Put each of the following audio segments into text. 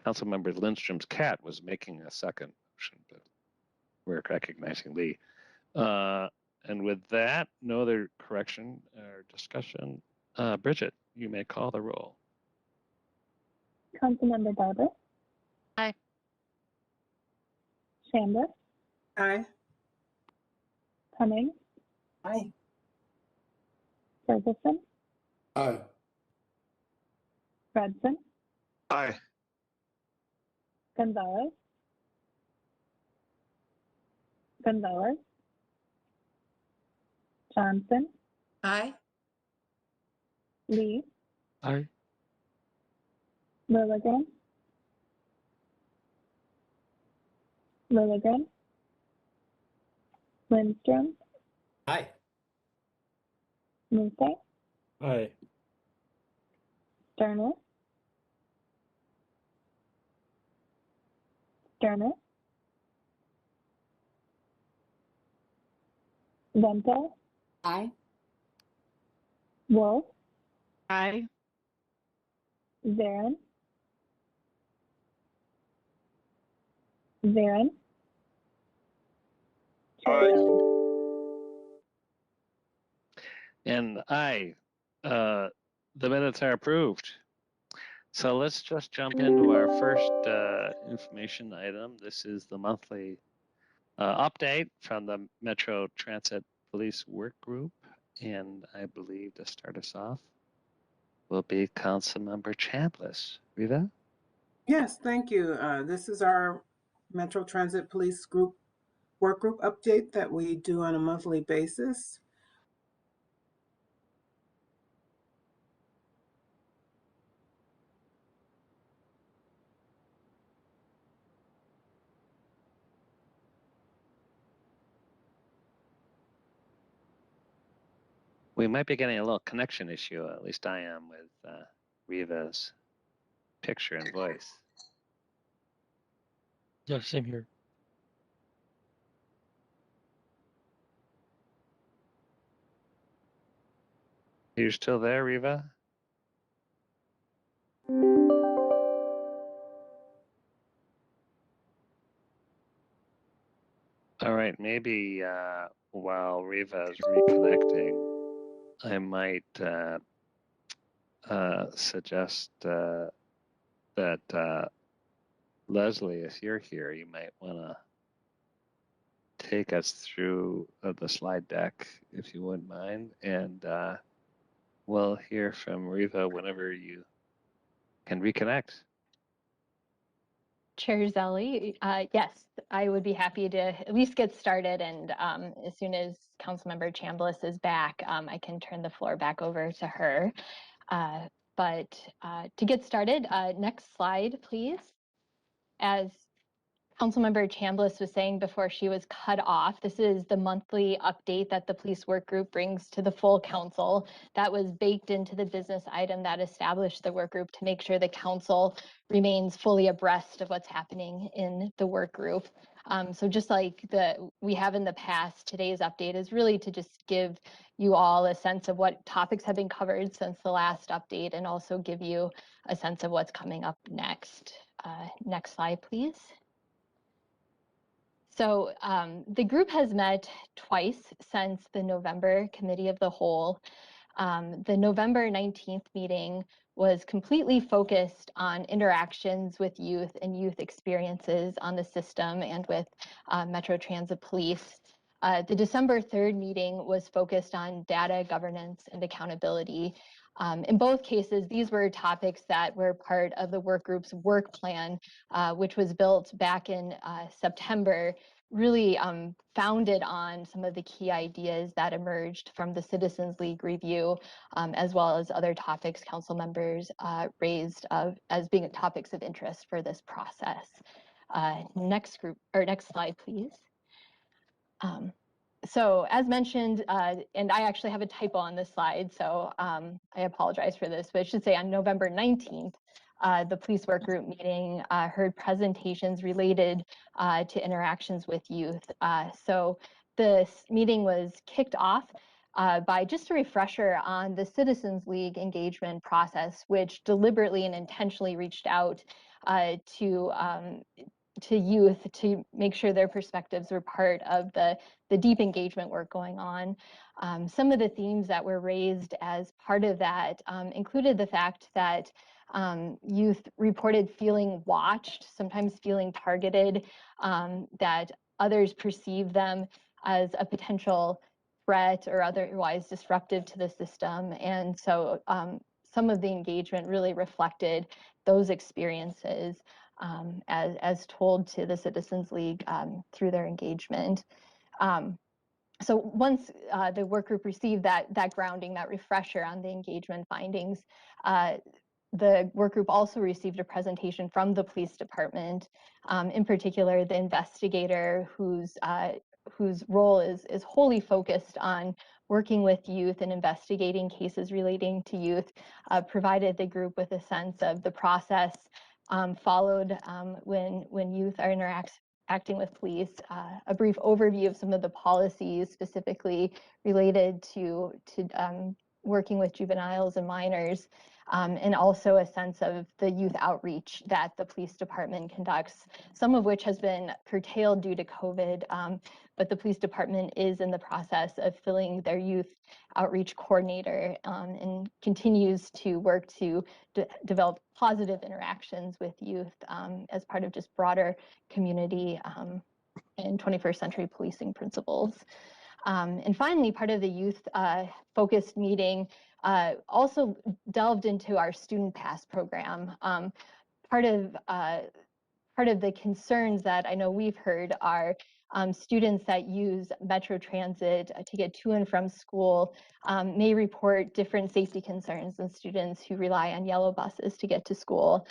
Councilmember Lindstrom's cat was making a second motion, but we're recognizing Lee. And with that, no other correction or discussion. Bridget, you may call the roll. Councilmember Baris. Aye. Chamblis. Aye. Cummings. Aye. Ferguson. Aye. Fredson. Aye. Gonzalez. Gonzalez. Johnson. Aye. Lee. Aye. Lilligren. Lilligren. Lindstrom. Aye. Muse. Aye. Sterner. Sterner. Vento. Aye. Wolf. Aye. Zarin. Zarin. Aye. And aye, the minutes are approved. So let's just jump into our first information item. This is the monthly update from the Metro Transit Police Work Group. And I believe to start us off will be Councilmember Chamblis. Rita? Yes, thank you. This is our Metro Transit Police Group Work Group update that we do on a monthly basis. We might be getting a little connection issue, at least I am, with Riva's picture and voice. Yeah, same here. You're still there, Riva? All right, maybe while Riva is reconnecting, I might suggest that Leslie, if you're here, you might want to take us through the slide deck, if you wouldn't mind, and we'll hear from Riva whenever you can reconnect. Chair Zelli, yes, I would be happy to at least get started, and as soon as Councilmember Chamblis is back, I can turn the floor back over to her. But to get started, next slide, please. As Councilmember Chamblis was saying before she was cut off, this is the monthly update that the police work group brings to the full council. That was baked into the business item that established the work group to make sure the council remains fully abreast of what's happening in the work group. So just like we have in the past, today's update is really to just give you all a sense of what topics have been covered since the last update, and also give you a sense of what's coming up next. Next slide, please. So the group has met twice since the November Committee of the Whole. The November 19th meeting was completely focused on interactions with youth and youth experiences on the system and with Metro Transit Police. The December 3rd meeting was focused on data governance and accountability. In both cases, these were topics that were part of the work group's work plan, which was built back in September, really founded on some of the key ideas that emerged from the Citizens League review, as well as other topics council members raised as being topics of interest for this process. Next slide, please. So as mentioned, and I actually have a typo on this slide, so I apologize for this, but it should say on November 19th, the police work group meeting heard presentations related to interactions with youth. So this meeting was kicked off by just a refresher on the Citizens League engagement process, which deliberately and intentionally reached out to youth to make sure their perspectives were part of the deep engagement work going on. Some of the themes that were raised as part of that included the fact that youth reported feeling watched, sometimes feeling targeted, that others perceive them as a potential threat or otherwise disruptive to the system. And so some of the engagement really reflected those experiences as told to the Citizens League through their engagement. So once the work group received that grounding, that refresher on the engagement findings, the work group also received a presentation from the police department, in particular the investigator whose role is wholly focused on working with youth and investigating cases relating to youth, provided the group with a sense of the process followed when youth are acting with police, a brief overview of some of the policies specifically related to working with juveniles and minors, and also a sense of the youth outreach that the police department conducts, some of which has been curtailed due to COVID, but the police department is in the process of filling their youth outreach coordinator and continues to work to develop positive interactions with youth as part of just broader community and 21st century policing principles. And finally, part of the youth focused meeting also delved into our student pass program. Part of the concerns that I know we've heard are students that use Metro Transit to get to and from school may report different safety concerns than students who rely on yellow buses to get to school.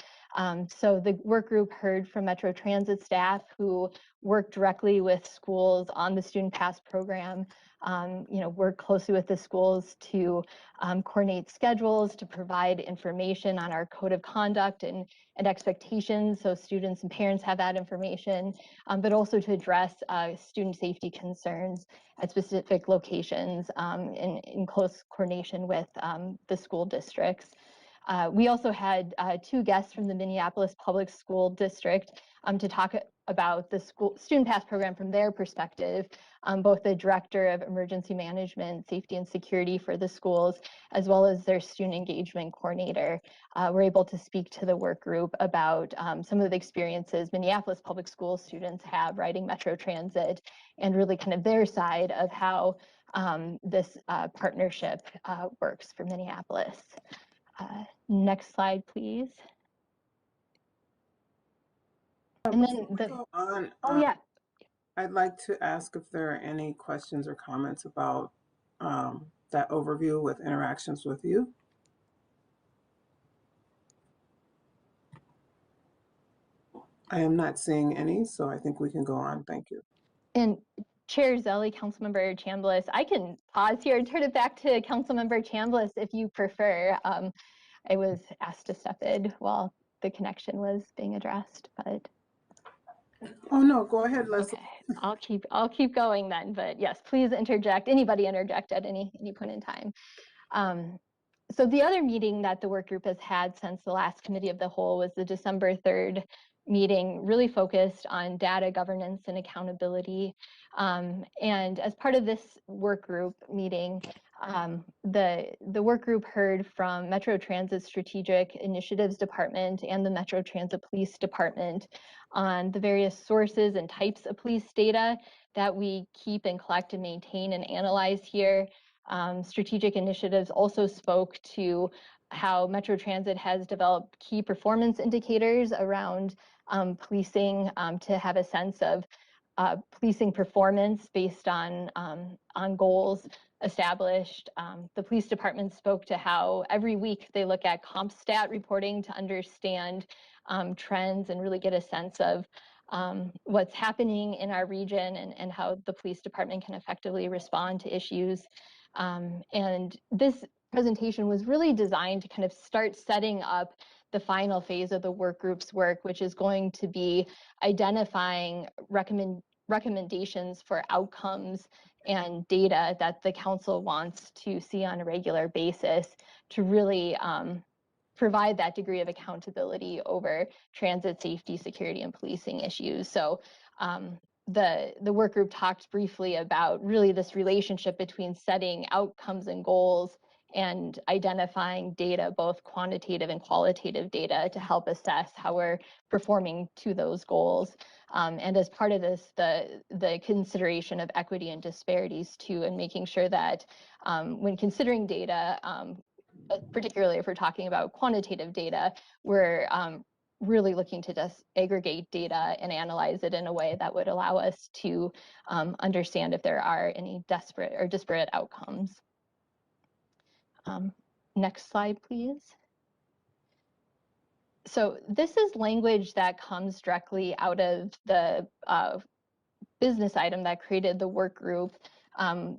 So the work group heard from Metro Transit staff who work directly with schools on the student pass program, work closely with the schools to coordinate schedules, to provide information on our code of conduct and expectations so students and parents have that information, but also to address student safety concerns at specific locations in close coordination with the school districts. We also had two guests from the Minneapolis Public School District to talk about the student pass program from their perspective. Both the director of emergency management, safety and security for the schools, as well as their student engagement coordinator, were able to speak to the work group about some of the experiences Minneapolis public school students have riding Metro Transit and really kind of their side of how this partnership works for Minneapolis. Next slide, please. And then Go on. Yeah. I'd like to ask if there are any questions or comments about that overview with interactions with you. I am not seeing any, so I think we can go on. Thank you. And Chair Zelli, Councilmember Chamblis, I can pause here and turn it back to Councilmember Chamblis if you prefer. I was asked to step in while the connection was being addressed, but. Oh no, go ahead, Leslie. Okay, I'll keep going then. But yes, please interject. Anybody interject at any point in time. So the other meeting that the work group has had since the last committee of the whole was the December 3rd meeting, really focused on data governance and accountability. And as part of this work group meeting, the work group heard from Metro Transit Strategic Initiatives Department and the Metro Transit Police Department on the various sources and types of police data that we keep and collect and maintain and analyze here. Strategic Initiatives also spoke to how Metro Transit has developed key performance indicators around policing to have a sense of policing performance based on goals established. The police department spoke to how every week they look at CompStat reporting to understand trends and really get a sense of what's happening in our region and how the police department can effectively respond to issues. And this presentation was really designed to kind of start setting up the final phase of the work group's work, which is going to be identifying recommendations for outcomes and data that the council wants to see on a regular basis to really provide that degree of accountability over transit safety, security, and policing issues. So the work group talked briefly about really this relationship between setting outcomes and goals and identifying data, both quantitative and qualitative data, to help assess how we're performing to those goals. And as part of this, the consideration of equity and disparities too, and making sure that when considering data, particularly if we're talking about quantitative data, we're really looking to just aggregate data and analyze it in a way that would allow us to understand if there are any desperate or disparate outcomes. Next slide, please. So this is language that comes directly out of the business item that created the work group.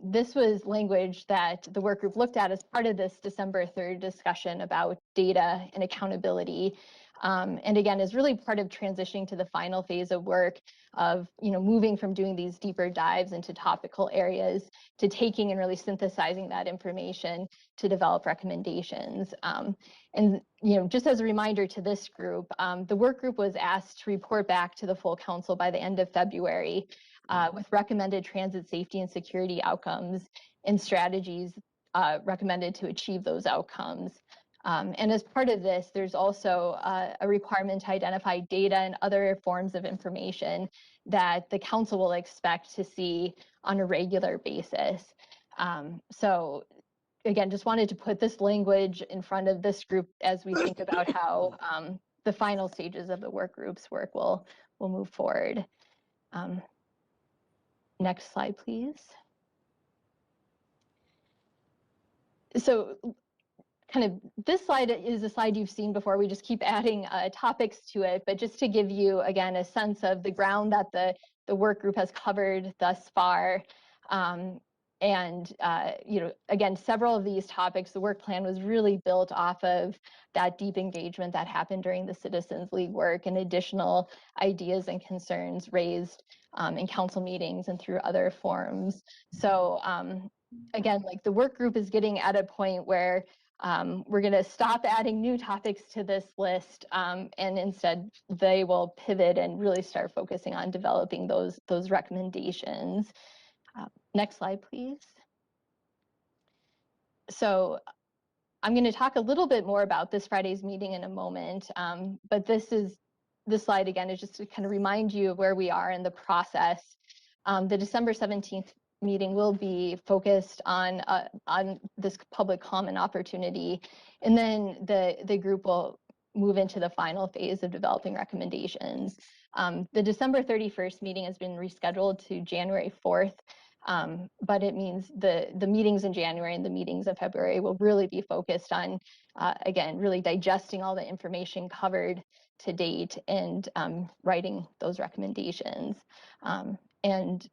This was language that the work group looked at as part of this December 3rd discussion about data and accountability. And again, is really part of transitioning to the final phase of work of, moving from doing these deeper dives into topical areas to taking and really synthesizing that information to develop recommendations. And, just as a reminder to this group, the work group was asked to report back to the full council by the end of February with recommended transit safety and security outcomes and strategies recommended to achieve those outcomes. And as part of this, there's also a requirement to identify data and other forms of information that the council will expect to see on a regular basis. So again, just wanted to put this language in front of this group as we think about how the final stages of the work group's work will move forward. Next slide, please. So kind of this slide is a slide you've seen before. We just keep adding topics to it, but just to give you, again, a sense of the ground that the work group has covered thus far. And, again, several of these topics, the work plan was really built off of that deep engagement that happened during the Citizens League work and additional ideas and concerns raised in council meetings and through other forums. So, again, like the work group is getting at a point where we're going to stop adding new topics to this list, and instead they will pivot and really start focusing on developing those recommendations. Next slide, please. So I'm going to talk a little bit more about this Friday's meeting in a moment, but this slide again is just to kind of remind you of where we are in the process. The December 17th meeting will be focused on this public comment opportunity, and then the group will move into the final phase of developing recommendations. The December 31st meeting has been rescheduled to January 4th, but it means the meetings in January and the meetings of February will really be focused on, again, really digesting all the information covered to date and writing those recommendations. And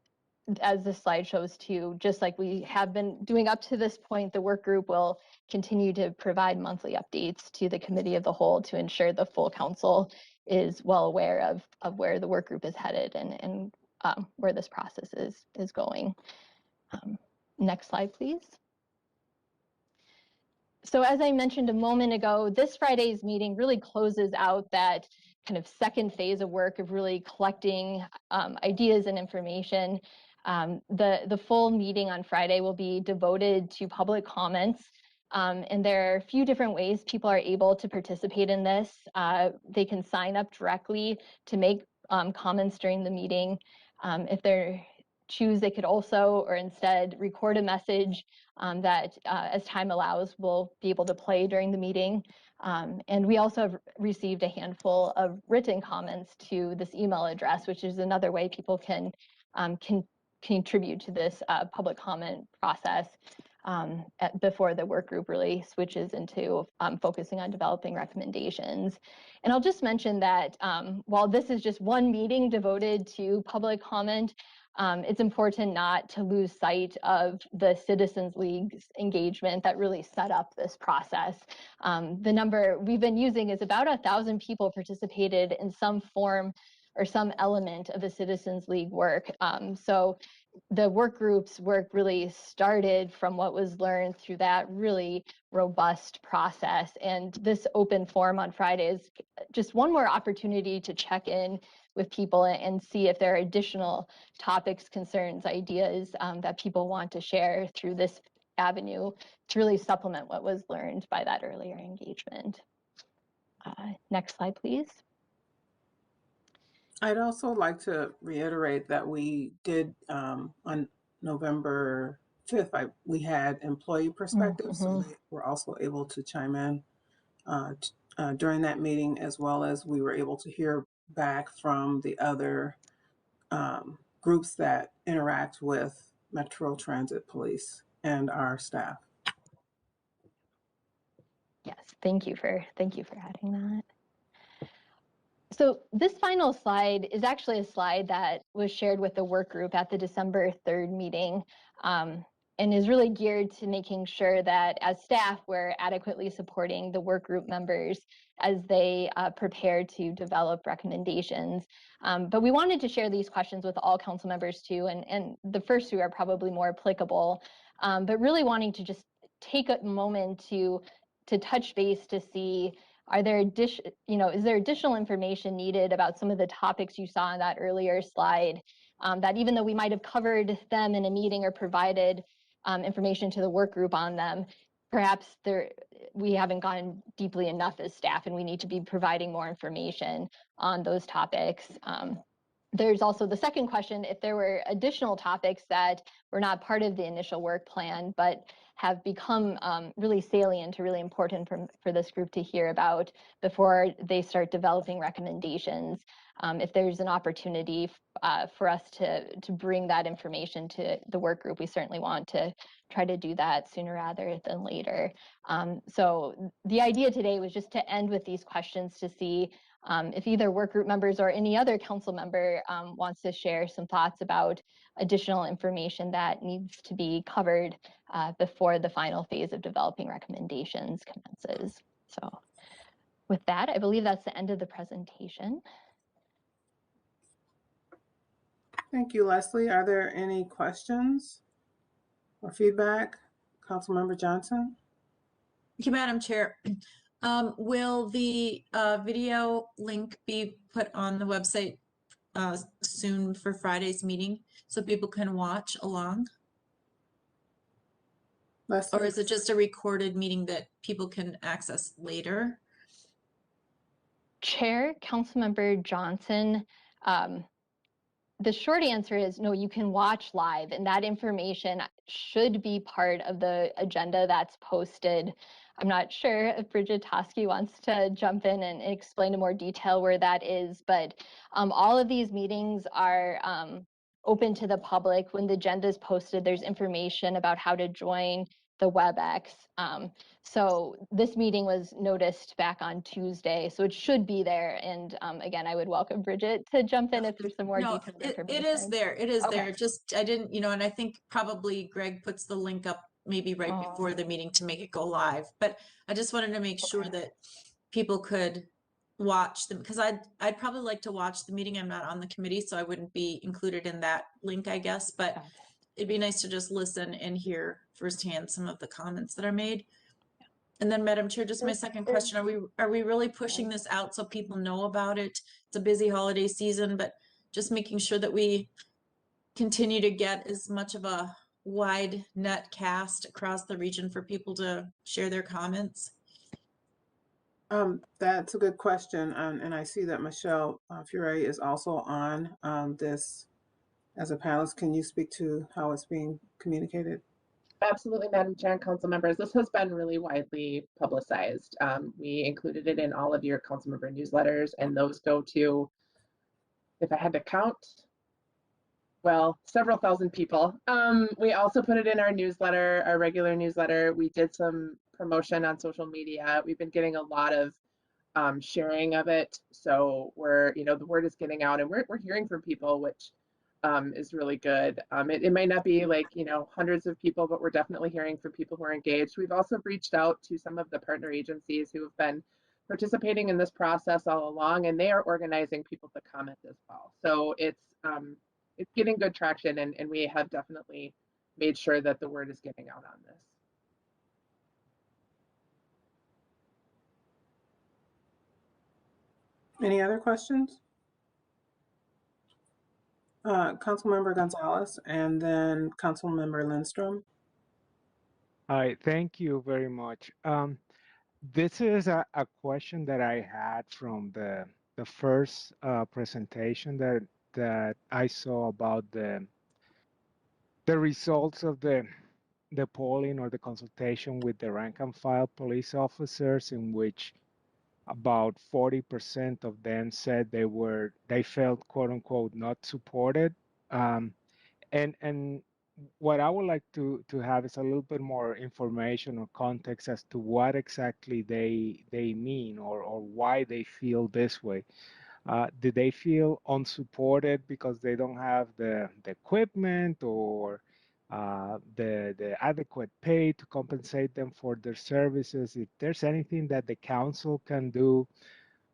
as this slide shows too, just like we have been doing up to this point, the work group will continue to provide monthly updates to the committee of the whole to ensure the full council is well aware of where the work group is headed and where this process is going. Next slide, please. So as I mentioned a moment ago, this Friday's meeting really closes out that kind of second phase of work of really collecting ideas and information. The full meeting on Friday will be devoted to public comments. And there are a few different ways people are able to participate in this. They can sign up directly to make comments during the meeting. If they choose, they could also, or instead, record a message that, as time allows, we'll be able to play during the meeting. And we also have received a handful of written comments to this email address, which is another way people can contribute to this public comment process before the work group really switches into focusing on developing recommendations. And I'll just mention that while this is just one meeting devoted to public comment, it's important not to lose sight of the Citizens League's engagement that really set up this process. The number we've been using is about 1,000 people participated in some form or some element of the Citizens League work. So the work group's work really started from what was learned through that really robust process. And this open forum on Friday is just one more opportunity to check in with people and see if there are additional topics, concerns, ideas that people want to share through this avenue to really supplement what was learned by that earlier engagement. Next slide, please. I'd also like to reiterate that we did on November 5th, we had employee perspectives, so they were also able to chime in during that meeting, as well as we were able to hear back from the other groups that interact with Metro Transit Police and our staff. Yes, thank you for adding that. So this final slide is actually a slide that was shared with the work group at the December 3rd meeting, and is really geared to making sure that as staff, we're adequately supporting the work group members as they prepare to develop recommendations. But we wanted to share these questions with all council members too, and the first two are probably more applicable, but really wanting to just take a moment to touch base to see, is there additional information needed about some of the topics you saw in that earlier slide, that even though we might have covered them in a meeting or provided information to the work group on them, perhaps we haven't gone deeply enough as staff and we need to be providing more information on those topics. There's also the second question, if there were additional topics that were not part of the initial work plan, but have become really salient or really important for this group to hear about before they start developing recommendations. If there's an opportunity for us to bring that information to the work group, we certainly want to try to do that sooner rather than later. So the idea today was just to end with these questions to see if either work group members or any other council member wants to share some thoughts about additional information that needs to be covered before the final phase of developing recommendations commences. So with that, I believe that's the end of the presentation. Thank you, Leslie. Are there any questions or feedback? Councilmember Johnson? Thank you, Madam Chair. Will the video link be put on the website soon for Friday's meeting so people can watch along? Leslie? Or is it just a recorded meeting that people can access later? Chair, Councilmember Johnson, the short answer is no, you can watch live, and that information should be part of the agenda that's posted. I'm not sure if Bridget Toski wants to jump in and explain in more detail where that is, but all of these meetings are open to the public. When the agenda is posted, there's information about how to join the WebEx. So this meeting was noticed back on Tuesday, so it should be there. And again, I would welcome Bridget to jump in if there's some more detailed information. It is there. It is Okay. there. Just I didn't, and I think probably Greg puts the link up maybe right before the meeting to make it go live. But I just wanted to make sure that people could watch them, because I'd probably like to watch the meeting. I'm not on the committee, so I wouldn't be included in that link, I guess. But it'd be nice to just listen and hear firsthand some of the comments that are made. And then, Madam Chair, just my second question, are we really pushing this out so people know about it? It's a busy holiday season, but just making sure that we continue to get as much of a wide net cast across the region for people to share their comments? That's a good question. And I see that Michelle Fure is also on this as a panelist. Can you speak to how it's being communicated? Absolutely, Madam Chair and council members. This has been really widely publicized. We included it in all of your council member newsletters, and those go to, if I had to count, well, several thousand people. We also put it in our newsletter, our regular newsletter. We did some promotion on social media. We've been getting a lot of sharing of it. So the word is getting out, and we're hearing from people, which is really good. It might not be like, hundreds of people, but we're definitely hearing from people who are engaged. We've also reached out to some of the partner agencies who have been participating in this process all along, and they are organizing people to comment as well. So it's it's getting good traction, and we have definitely made sure that the word is getting out on this. Any other questions? Councilmember Gonzalez and then Councilmember Lindstrom. Hi, thank you very much. This is a question that I had from the first presentation that I saw about the results of the polling or the consultation with the rank and file police officers, in which about 40% of them said they felt quote unquote not supported. And what I would like to have is a little bit more information or context as to what exactly they mean, or why they feel this way. Do they feel unsupported because they don't have the equipment or the adequate pay to compensate them for their services? If there's anything that the council can do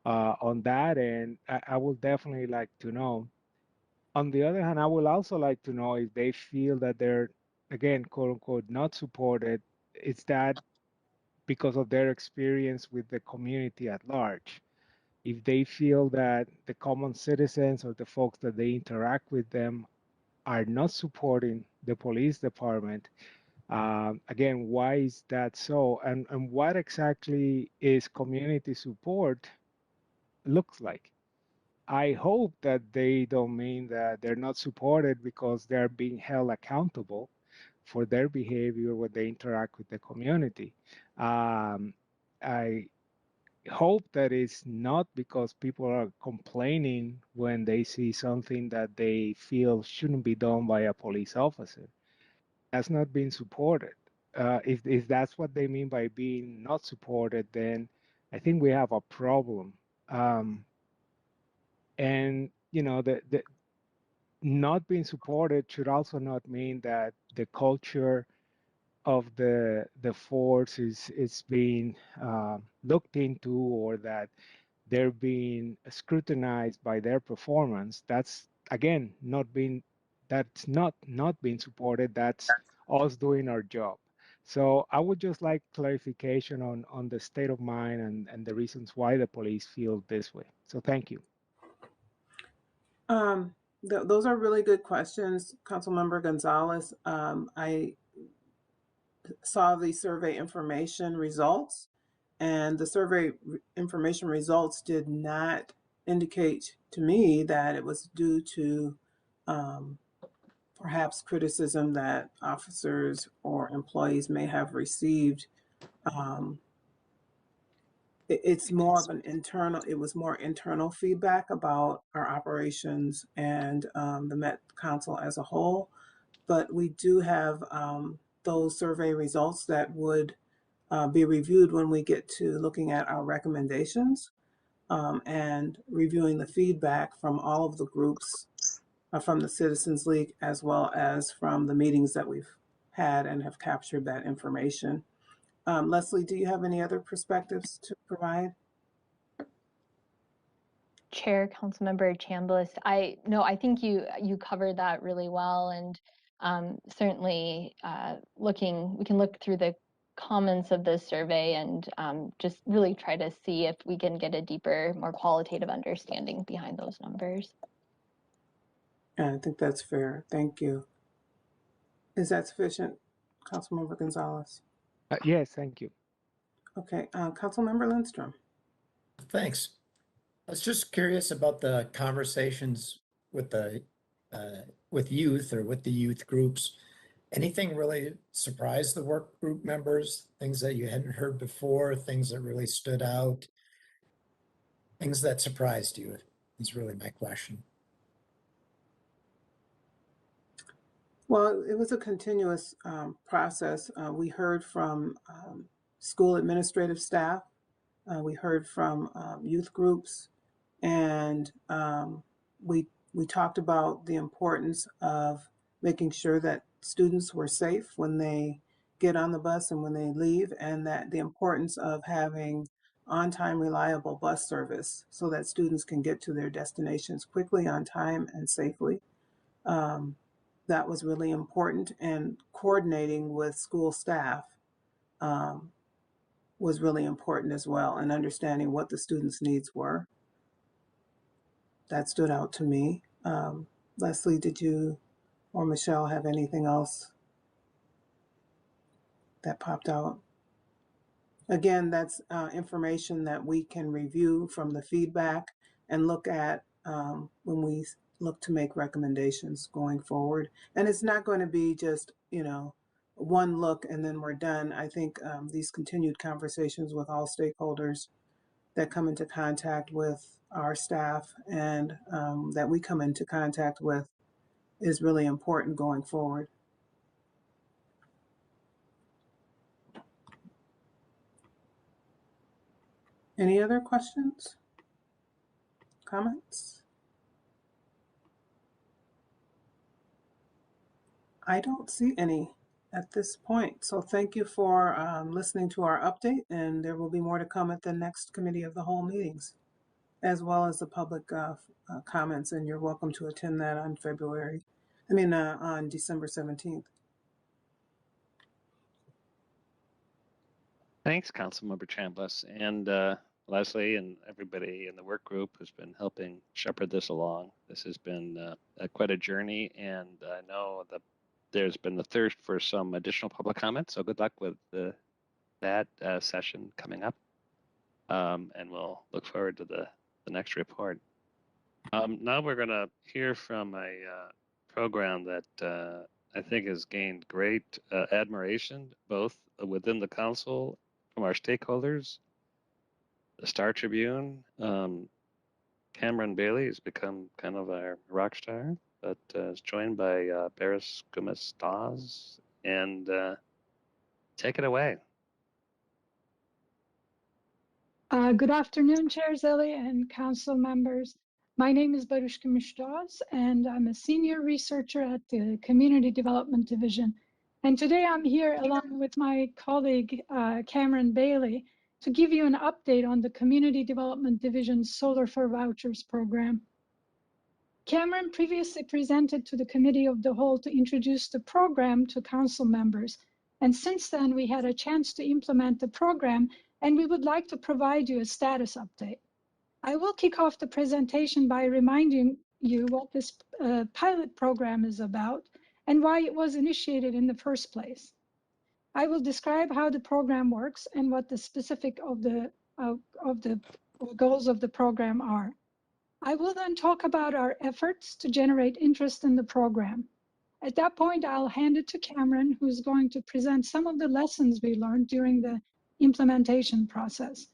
on that, and I would definitely like to know. On the other hand, I would also like to know if they feel that they're, again, quote unquote, not supported. Is that because of their experience with the community at large? If they feel that the common citizens or the folks that they interact with them are not supporting the police department, again, why is that so? And what exactly is community support looks like? I hope that they don't mean that they're not supported because they're being held accountable for their behavior when they interact with the community. I hope that it's not because people are complaining when they see something that they feel shouldn't be done by a police officer. That's not being supported. If that's what they mean by being not supported, then I think we have a problem. And the not being supported should also not mean that the culture of the force is being looked into, or that they're being scrutinized by their performance. That's again that's not being supported. That's us doing our job. So I would just like clarification on the state of mind and the reasons why the police feel this way. So thank you. Those are really good questions, Councilmember Gonzalez. I saw the survey information results, and the survey information results did not indicate to me that it was due to perhaps criticism that officers or employees may have received. It's more of an internal, it was more internal feedback about our operations and the Met Council as a whole. But we do have those survey results that would be reviewed when we get to looking at our recommendations and reviewing the feedback from all of the groups, from the Citizens League, as well as from the meetings that we've had and have captured that information. Leslie, do you have any other perspectives to provide? Chair, Councilmember Chamblis, I think you covered that really well, and certainly we can look through the comments of this survey and just really try to see if we can get a deeper, more qualitative understanding behind those numbers. Yeah, I think that's fair. Thank you. Is that sufficient, Councilmember Gonzalez? Yes, thank you. Okay, Councilmember Lindstrom. Thanks. I was just curious about the conversations with the youth or with the youth groups. Anything really surprised the work group members? Things that you hadn't heard before, things that really stood out, things that surprised you is really my question. Well, it was a continuous process. We heard from school administrative staff. We heard from youth groups, and we talked about the importance of making sure that students were safe when they get on the bus and when they leave, and that the importance of having on-time, reliable bus service so that students can get to their destinations quickly, on time, and safely. That was really important, and coordinating with school staff was really important as well, and understanding what the students' needs were. That stood out to me. Leslie, did you or Michelle have anything else that popped out? Again, that's information that we can review from the feedback and look at when we look to make recommendations going forward. And it's not going to be just, one look and then we're done. I think these continued conversations with all stakeholders that come into contact with our staff and that we come into contact with is really important going forward. Any other questions? Comments? I don't see any at this point. So thank you for listening to our update, and there will be more to come at the next Committee of the Whole meetings, as well as the public comments, and you're welcome to attend that on on December 17th. Thanks, Councilmember Chamblis, and Leslie and everybody in the work group has been helping shepherd this along. This has been quite a journey, and I know that there's been a thirst for some additional public comment, so good luck with that session coming up, and we'll look forward to the next report. Now we're going to hear from a program that I think has gained great admiration, both within the council, from our stakeholders, the Star Tribune. Cameran Bailey has become kind of our rock star, but is joined by Baris Gumus-Dawes, and take it away. Good afternoon, Chair Zeli and council members. My name is Baris Gumus-Dawes, and I'm a senior researcher at the Community Development Division. And today I'm here along with my colleague, Cameran Bailey, to give you an update on the Community Development Division's Solar-for-Vouchers program. Cameran previously presented to the Committee of the Whole to introduce the program to council members. And since then, we had a chance to implement the program, and we would like to provide you a status update. I will kick off the presentation by reminding you what this pilot program is about and why it was initiated in the first place. I will describe how the program works and what the specific of the goals of the program are. I will then talk about our efforts to generate interest in the program. At that point, I'll hand it to Cameran, who's going to present some of the lessons we learned during the implementation process.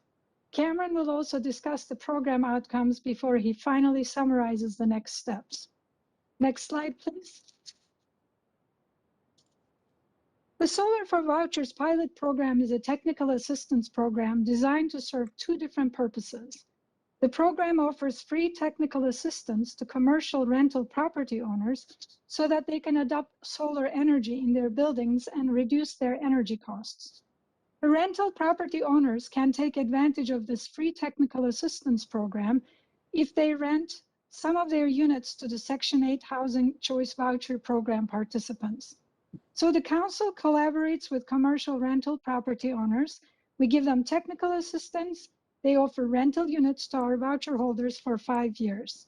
Cameran will also discuss the program outcomes before he finally summarizes the next steps. Next slide, please. The Solar-for-Vouchers pilot program is a technical assistance program designed to serve two different purposes. The program offers free technical assistance to commercial rental property owners so that they can adopt solar energy in their buildings and reduce their energy costs. The rental property owners can take advantage of this free technical assistance program if they rent some of their units to the Section 8 Housing Choice Voucher Program participants. So the council collaborates with commercial rental property owners. We give them technical assistance. They offer rental units to our voucher holders for 5 years.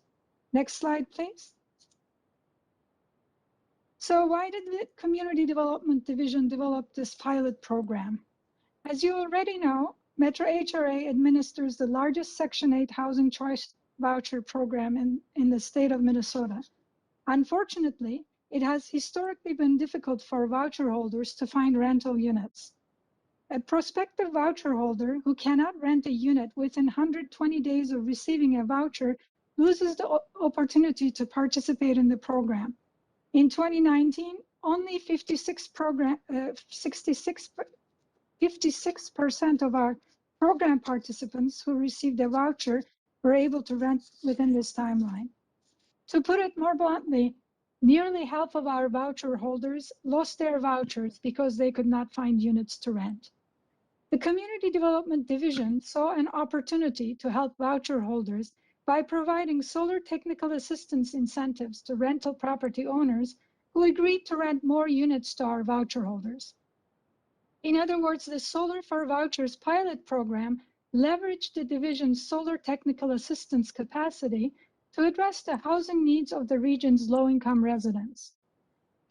Next slide, please. So why did the Community Development Division develop this pilot program? As you already know, Metro HRA administers the largest Section 8 Housing Choice Voucher Program in the state of Minnesota. Unfortunately, it has historically been difficult for voucher holders to find rental units. A prospective voucher holder who cannot rent a unit within 120 days of receiving a voucher loses the opportunity to participate in the program. In 2019, only 56% of our program participants who received a voucher were able to rent within this timeline. To put it more bluntly, nearly half of our voucher holders lost their vouchers because they could not find units to rent. The Community Development Division saw an opportunity to help voucher holders by providing solar technical assistance incentives to rental property owners who agreed to rent more units to our voucher holders. In other words, the Solar-for-Vouchers pilot program leveraged the division's solar technical assistance capacity to address the housing needs of the region's low-income residents.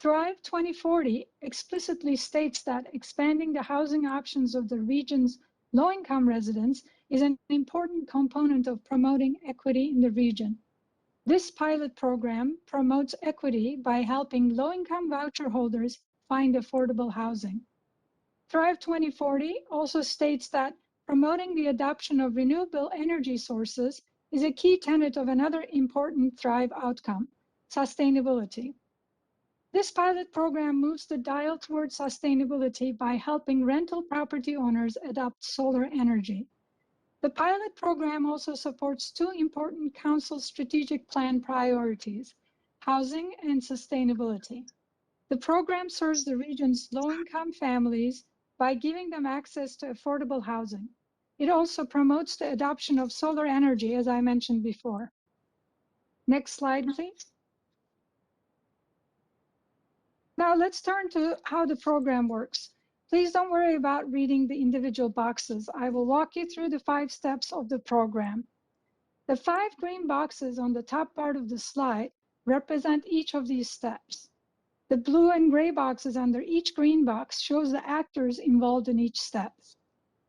Thrive 2040 explicitly states that expanding the housing options of the region's low-income residents is an important component of promoting equity in the region. This pilot program promotes equity by helping low-income voucher holders find affordable housing. Thrive 2040 also states that promoting the adoption of renewable energy sources is a key tenet of another important Thrive outcome, sustainability. This pilot program moves the dial towards sustainability by helping rental property owners adopt solar energy. The pilot program also supports two important council strategic plan priorities, housing and sustainability. The program serves the region's low-income families by giving them access to affordable housing. It also promotes the adoption of solar energy, as I mentioned before. Next slide, please. Now let's turn to how the program works. Please don't worry about reading the individual boxes. I will walk you through the 5 steps of the program. The 5 green boxes on the top part of the slide represent each of these steps. The blue and gray boxes under each green box shows the actors involved in each step.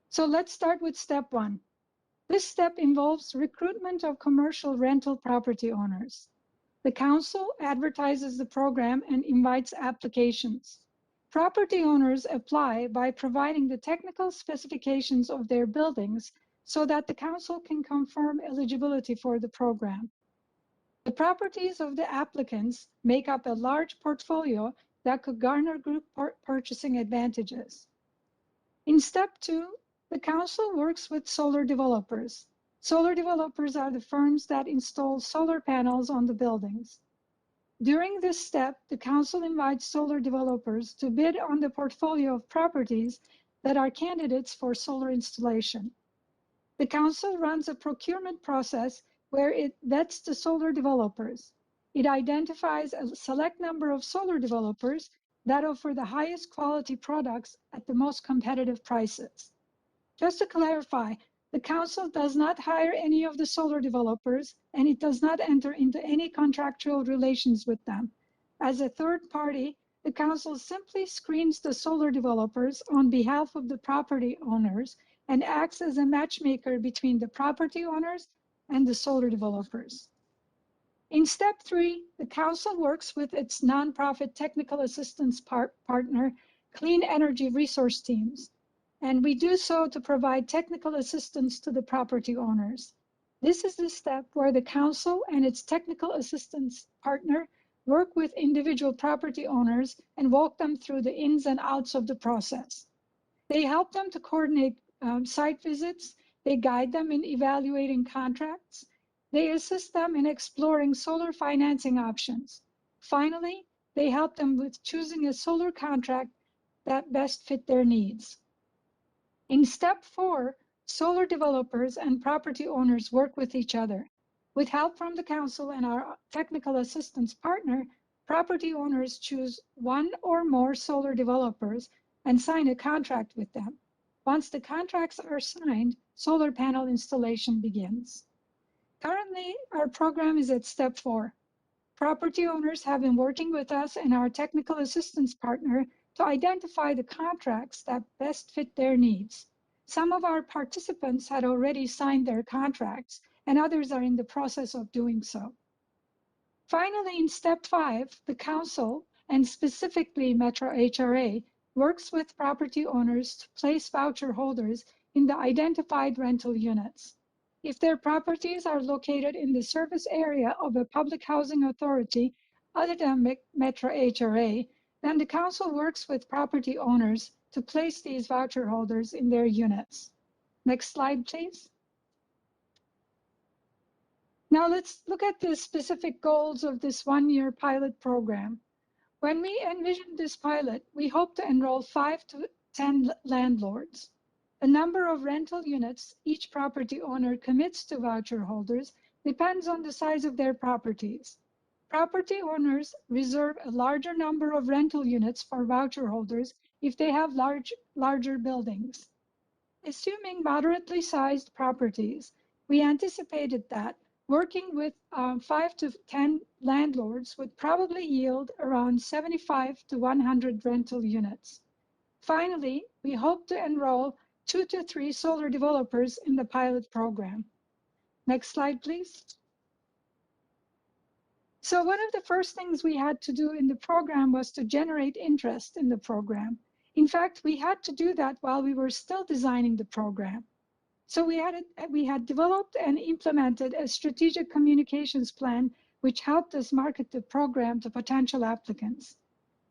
So let's start with step 1. This step involves recruitment of commercial rental property owners. The council advertises the program and invites applications. Property owners apply by providing the technical specifications of their buildings so that the council can confirm eligibility for the program. The properties of the applicants make up a large portfolio that could garner group purchasing advantages. In step 2, the council works with solar developers. Solar developers are the firms that install solar panels on the buildings. During this step, the council invites solar developers to bid on the portfolio of properties that are candidates for solar installation. The council runs a procurement process where it vets the solar developers. It identifies a select number of solar developers that offer the highest quality products at the most competitive prices. Just to clarify, the council does not hire any of the solar developers, and it does not enter into any contractual relations with them. As a third party, the council simply screens the solar developers on behalf of the property owners and acts as a matchmaker between the property owners and the solar developers. In step 3, the council works with its nonprofit technical assistance partner, Clean Energy Resource Teams, and we do so to provide technical assistance to the property owners. This is the step where the council and its technical assistance partner work with individual property owners and walk them through the ins and outs of the process. They help them to coordinate site visits, they guide them in evaluating contracts, they assist them in exploring solar financing options. Finally, they help them with choosing a solar contract that best fit their needs. In step 4, solar developers and property owners work with each other. With help from the council and our technical assistance partner, property owners choose one or more solar developers and sign a contract with them. Once the contracts are signed, solar panel installation begins. Currently, our program is at step 4. Property owners have been working with us and our technical assistance partner to identify the contracts that best fit their needs. Some of our participants had already signed their contracts, and others are in the process of doing so. Finally, in step 5, the council, and specifically Metro HRA, works with property owners to place voucher holders in the identified rental units. If their properties are located in the service area of a public housing authority other than Metro HRA, then the council works with property owners to place these voucher holders in their units. Next slide, please. Now let's look at the specific goals of this one-year pilot program. When we envisioned this pilot, we hope to enroll 5 to 10 landlords. The number of rental units each property owner commits to voucher holders depends on the size of their properties. Property owners reserve a larger number of rental units for voucher holders if they have larger buildings. Assuming moderately sized properties, we anticipated that working with 5 to 10 landlords would probably yield around 75 to 100 rental units. Finally, we hope to enroll 2 to 3 solar developers in the pilot program. Next slide, please. So one of the first things we had to do in the program was to generate interest in the program. In fact, we had to do that while we were still designing the program. So we had developed and implemented a strategic communications plan, which helped us market the program to potential applicants.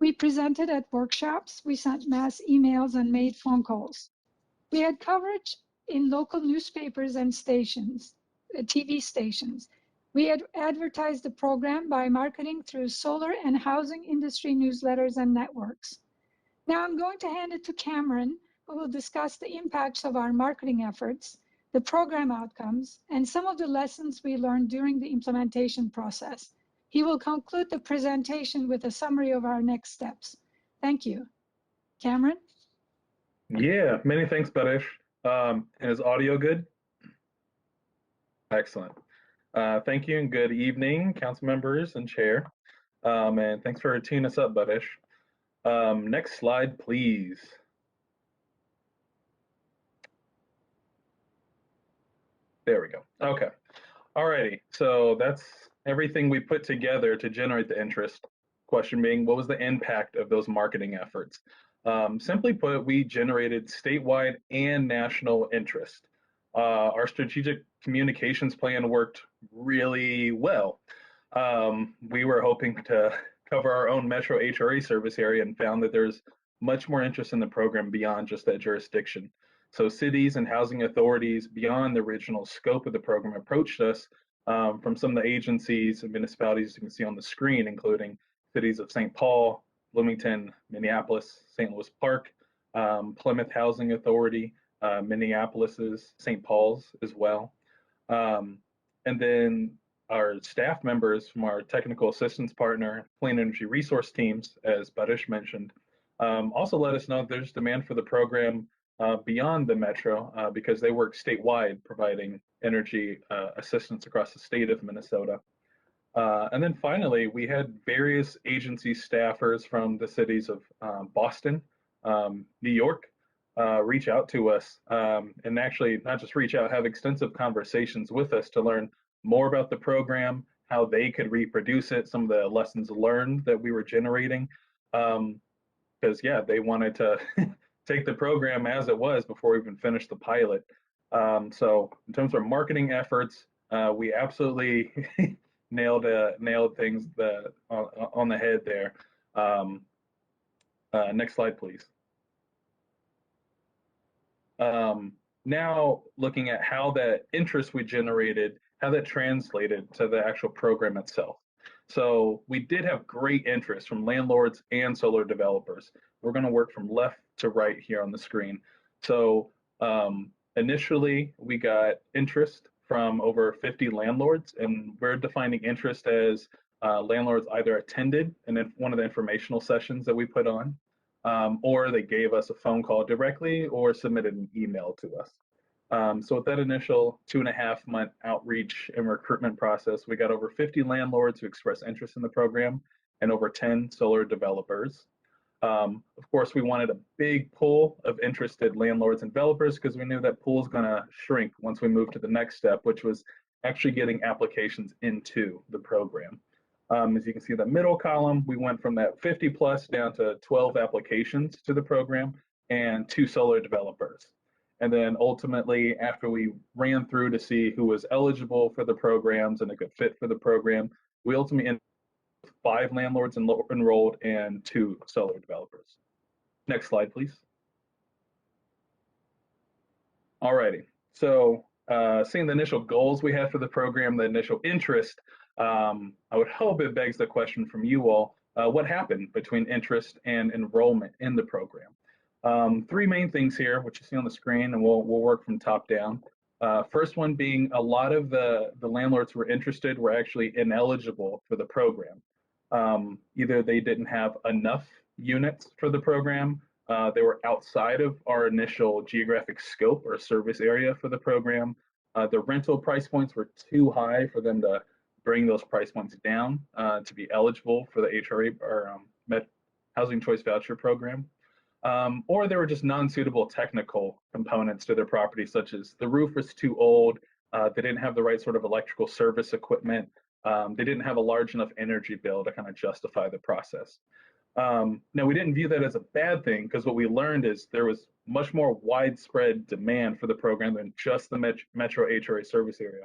We presented at workshops, we sent mass emails and made phone calls. We had coverage in local newspapers and stations, TV stations. We had advertised the program by marketing through solar and housing industry newsletters and networks. Now I'm going to hand it to Cameran, who will discuss the impacts of our marketing efforts, the program outcomes, and some of the lessons we learned during the implementation process. He will conclude the presentation with a summary of our next steps. Thank you. Cameran? Yeah, many thanks, Baris. Is audio good? Excellent. Thank you and good evening, council members and chair. And thanks for teeing us up, Baris. Next slide, please. There we go. Okay. Alrighty. So that's everything we put together to generate the interest. Question being, what was the impact of those marketing efforts? Simply put, we generated statewide and national interest. Our strategic communications plan worked really well. We were hoping to cover our own metro HRA service area and found that there's much more interest in the program beyond just that jurisdiction. So cities and housing authorities beyond the original scope of the program approached us from some of the agencies and municipalities you can see on the screen, including cities of St. Paul, Bloomington, Minneapolis, St. Louis Park, Plymouth Housing Authority, Minneapolis's, St. Paul's as well. And then our staff members from our technical assistance partner, Clean Energy Resource Teams, as Baris mentioned, also let us know that there's demand for the program beyond the metro because they work statewide, providing energy assistance across the state of Minnesota. And then finally, we had various agency staffers from the cities of Boston, New York, reach out to us and actually not just reach out, have extensive conversations with us to learn more about the program, how they could reproduce it, some of the lessons learned that we were generating. Because yeah, they wanted to take the program as it was before we even finished the pilot. So in terms of our marketing efforts, we absolutely nailed things on the head there. Next slide, please. Now looking at how that interest we generated, how that translated to the actual program itself. So we did have great interest from landlords and solar developers. We're going to work from left to right here on the screen. So initially we got interest from over 50 landlords, and we're defining interest as landlords either attended one of the informational sessions that we put on, or they gave us a phone call directly or submitted an email to us. So with that initial 2.5 month outreach and recruitment process, we got over 50 landlords who expressed interest in the program and over 10 solar developers. Of course, we wanted a big pool of interested landlords and developers because we knew that pool is going to shrink once we move to the next step, which was actually getting applications into the program. As you can see, the middle column, we went from that 50 plus down to 12 applications to the program and 2 solar developers. And then ultimately, after we ran through to see who was eligible for the programs and a good fit for the program, we ultimately ended with 5 landlords enrolled and 2 solar developers. Next slide, please. Alrighty, so seeing the initial goals we had for the program, the initial interest, I would hope it begs the question from you all, what happened between interest and enrollment in the program? 3 main things here, which you see on the screen, and we'll work from top down. First one being a lot of the landlords who were interested were actually ineligible for the program. Either they didn't have enough units for the program, they were outside of our initial geographic scope or service area for the program. The rental price points were too high for them to bring those price points down to be eligible for the HRA or Housing Choice Voucher program. Or there were just non-suitable technical components to their property, such as the roof was too old, they didn't have the right sort of electrical service equipment, they didn't have a large enough energy bill to kind of justify the process. Now, we didn't view that as a bad thing, because what we learned is there was much more widespread demand for the program than just the Metro HRA service area.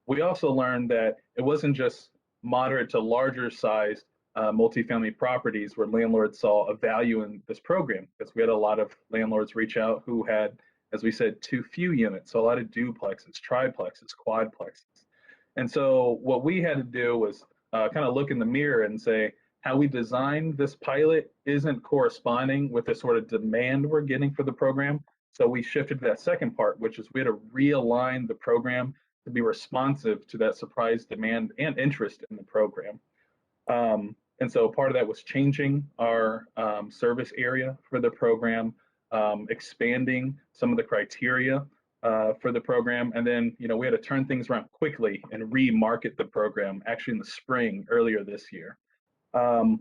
We also learned that it wasn't just moderate to larger sized multifamily properties where landlords saw a value in this program, because we had a lot of landlords reach out who had, as we said, too few units, so a lot of duplexes, triplexes, quadplexes. And so what we had to do was kind of look in the mirror and say, how we designed this pilot isn't corresponding with the sort of demand we're getting for the program. So we shifted to that second part, which is we had to realign the program to be responsive to that surprise demand and interest in the program. And so part of that was changing our service area for the program, expanding some of the criteria for the program. And then, we had to turn things around quickly and remarket the program actually in the spring earlier this year,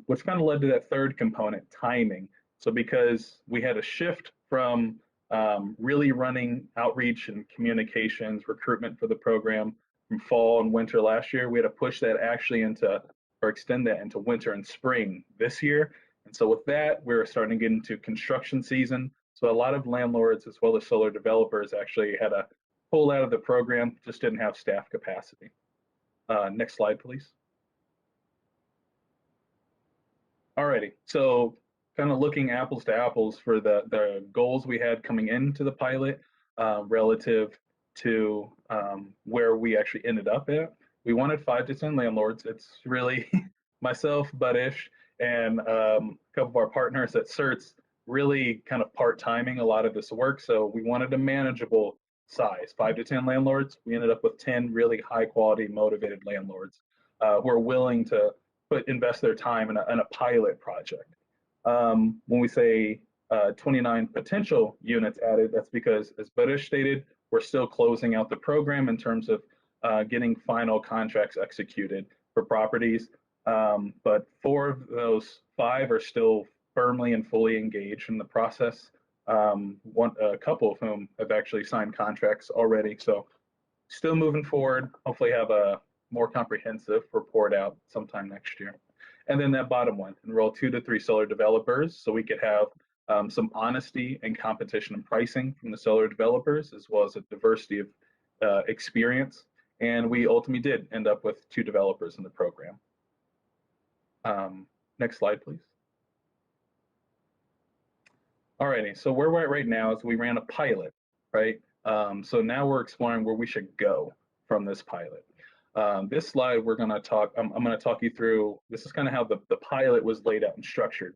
which kind of led to that third component, timing. So because we had a shift from really running outreach and communications, recruitment for the program from fall and winter last year, we had to push that actually into, or extend that into winter and spring this year. And so with that, we're starting to get into construction season. So a lot of landlords, as well as solar developers, actually had to pull out of the program, just didn't have staff capacity. Next slide, please. Alrighty, so kind of looking apples to apples for the goals we had coming into the pilot relative to where we actually ended up at. We wanted 5 to 10 landlords. It's really myself, Baris, and a couple of our partners at CERTS really kind of part-timing a lot of this work. So we wanted a manageable size, 5 to 10 landlords. We ended up with 10 really high-quality, motivated landlords who are willing to invest their time in a pilot project. When we say 29 potential units added, that's because, as Baris stated, we're still closing out the program in terms of getting final contracts executed for properties. But 4 of those 5 are still firmly and fully engaged in the process. A couple of whom have actually signed contracts already. So still moving forward, hopefully have a more comprehensive report out sometime next year. And then that bottom one, enroll 2 to 3 solar developers, so we could have some honesty and competition and pricing from the solar developers, as well as a diversity of experience. And we ultimately did end up with 2 developers in the program. Next slide, please. Alrighty, so where we're at right now is we ran a pilot, right? So now we're exploring where we should go from this pilot. This slide we're going to talk, I'm going to talk you through, this is kind of how the pilot was laid out and structured.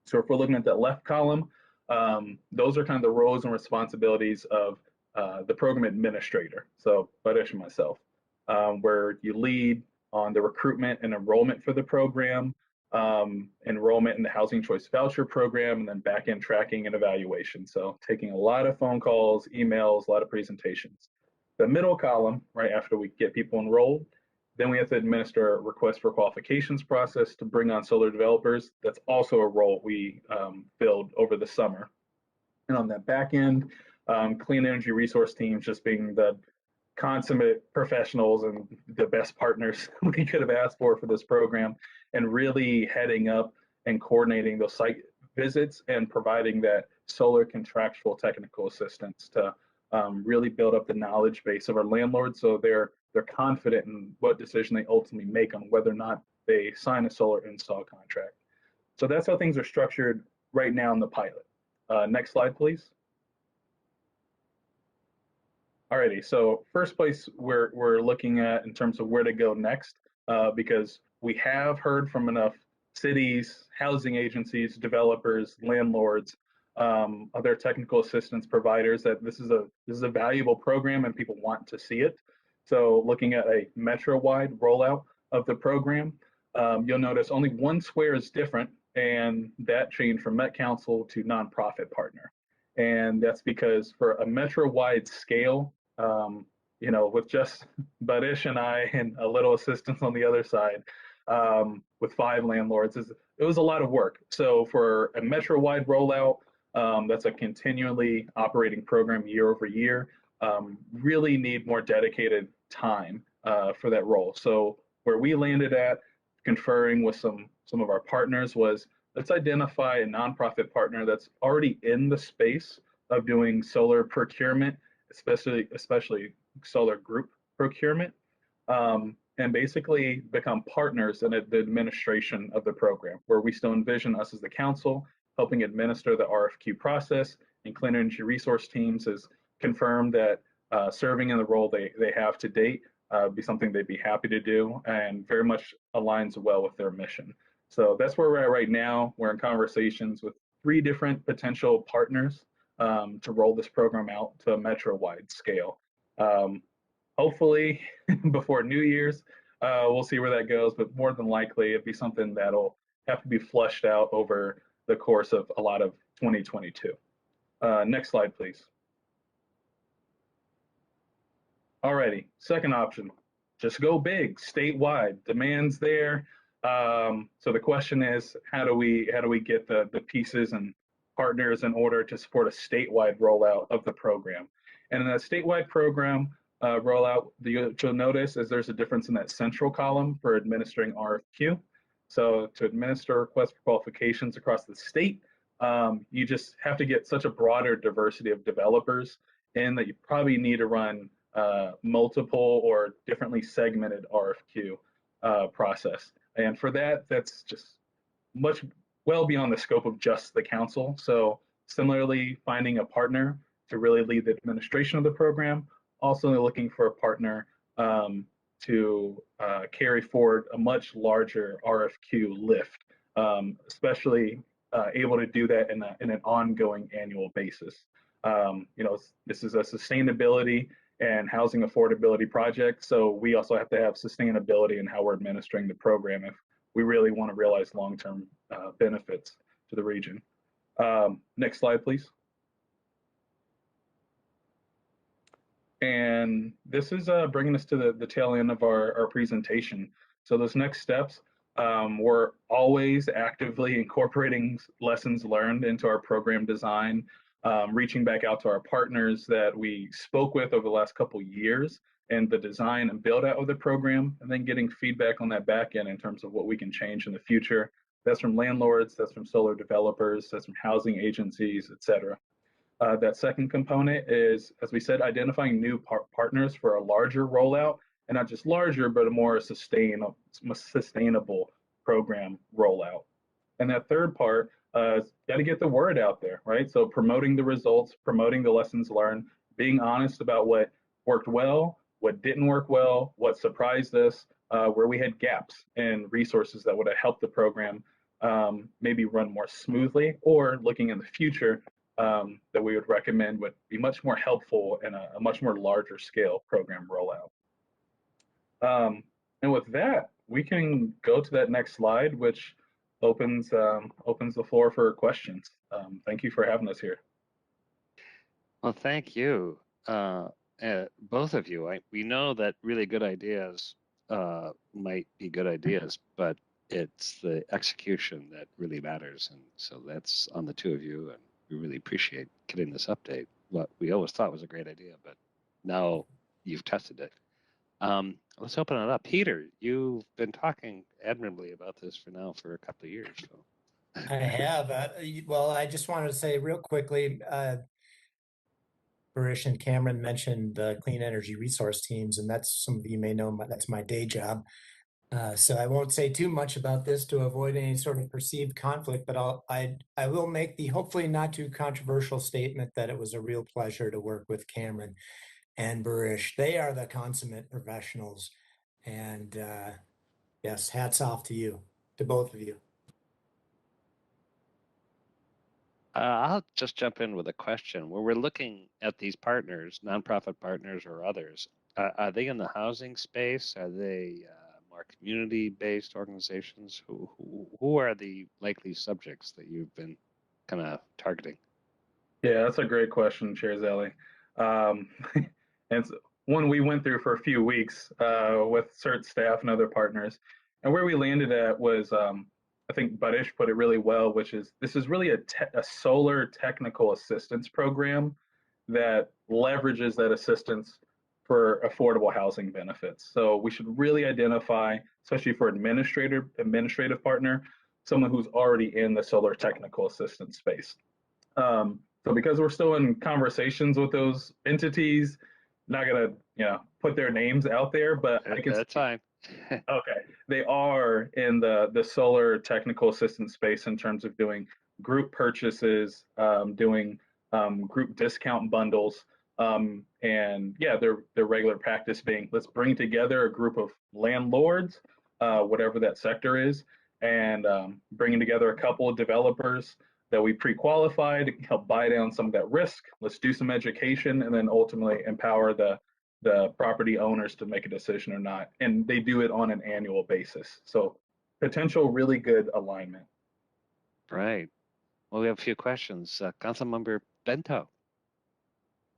So if we're looking at that left column, those are kind of the roles and responsibilities of the program administrator, so Baris and myself, where you lead on the recruitment and enrollment for the program, enrollment in the Housing Choice Voucher program, and then back-end tracking and evaluation. So taking a lot of phone calls, emails, a lot of presentations. The middle column, right after we get people enrolled, then we have to administer a request for qualifications process to bring on solar developers. That's also a role we filled over the summer. And on that back end, clean energy resource teams just being the consummate professionals and the best partners we could have asked for this program, and really heading up and coordinating those site visits and providing that solar contractual technical assistance to really build up the knowledge base of our landlords, so they're confident in what decision they ultimately make on whether or not they sign a solar install contract. So that's how things are structured right now in the pilot. Next slide, please. Alrighty, so first place we're looking at in terms of where to go next, because we have heard from enough cities, housing agencies, developers, landlords, other technical assistance providers that this is a valuable program and people want to see it. So looking at a metro-wide rollout of the program, you'll notice only one square is different, and that changed from Met Council to nonprofit partner. And that's because for a metro-wide scale, with just Baris and I and a little assistance on the other side, with 5 landlords, it was a lot of work. So for a metro-wide rollout, that's a continually operating program year over year, really need more dedicated time for that role. So where we landed at, conferring with some of our partners, was let's identify a nonprofit partner that's already in the space of doing solar procurement, especially solar group procurement, and basically become partners in the administration of the program, where we still envision us as the council helping administer the RFQ process, and Clean Energy Resource Teams has confirmed that serving in the role they have to date be something they'd be happy to do, and very much aligns well with their mission. So that's where we're at right now. We're in conversations with 3 different potential partners to roll this program out to a metro-wide scale. Hopefully before New Year's, we'll see where that goes, but more than likely it'd be something that'll have to be flushed out over the course of a lot of 2022. Next slide, please. Alrighty, second option, just go big, statewide, demand's there. So the question is, how do we get the pieces and partners in order to support a statewide rollout of the program? And in a statewide program rollout, you'll notice is there's a difference in that central column for administering RFQ. So to administer requests for qualifications across the state, you just have to get such a broader diversity of developers in that you probably need to run multiple or differently segmented RFQ process. And for that, that's just much well beyond the scope of just the council. So similarly, finding a partner to really lead the administration of the program, also looking for a partner to carry forward a much larger RFQ lift, especially able to do that in an ongoing annual basis. This is a sustainability and housing affordability project, so we also have to have sustainability in how we're administering the program if we really want to realize long-term benefits to the region. Next slide, please. And this is bringing us to the tail end of our presentation. So those next steps, we're always actively incorporating lessons learned into our program design, reaching back out to our partners that we spoke with over the last couple years and the design and build out of the program, and then getting feedback on that back end in terms of what we can change in the future. That's from landlords, that's from solar developers, that's from housing agencies, et cetera. That second component is, as we said, identifying new partners for a larger rollout, and not just larger, but a more sustainable program rollout. And that third part is got to get the word out there, right? So promoting the results, promoting the lessons learned, being honest about what worked well, what didn't work well, what surprised us, where we had gaps in resources that would have helped the program maybe run more smoothly, or looking in the future, that we would recommend would be much more helpful in a much more larger scale program rollout. And with that, we can go to that next slide, which opens the floor for questions. Thank you for having us here. Well, thank you, both of you. We know that really good ideas might be good ideas, but it's the execution that really matters. And so that's on the two of you, and we really appreciate getting this update. What we always thought was a great idea, but now you've tested it. Let's open it up. Peter, you've been talking admirably about this for a couple of years. So. I have. Well, I just wanted to say real quickly, Baris and Cameran mentioned the clean energy resource teams, and that's, some of you may know, that's my day job. So I won't say too much about this to avoid any sort of perceived conflict, but I will make the hopefully not too controversial statement that it was a real pleasure to work with Cameran and Baris. They are the consummate professionals, and yes, hats off to you, to both of you. I'll just jump in with a question. When we're looking at these partners, nonprofit partners or others, are they in the housing space? Are they more community-based organizations? Who are the likely subjects that you've been kind of targeting? Yeah, that's a great question, Chair Zelli. And it's one we went through for a few weeks with CERT staff and other partners. And where we landed at was, I think Baris put it really well, which is this is really a solar technical assistance program that leverages that assistance for affordable housing benefits. So we should really identify, especially for administrative partner, someone who's already in the solar technical assistance space. So because we're still in conversations with those entities, not gonna put their names out there, but I can. That's fine. Okay, they are in the solar technical assistance space in terms of doing group purchases, doing group discount bundles, and yeah, their regular practice being let's bring together a group of landlords, whatever that sector is, and bringing together a couple of developers that we pre-qualified to help buy down some of that risk. Let's do some education and then ultimately empower the property owners to make a decision or not. And they do it on an annual basis. So potential really good alignment. Right. Well, we have a few questions. Councilmember Bento.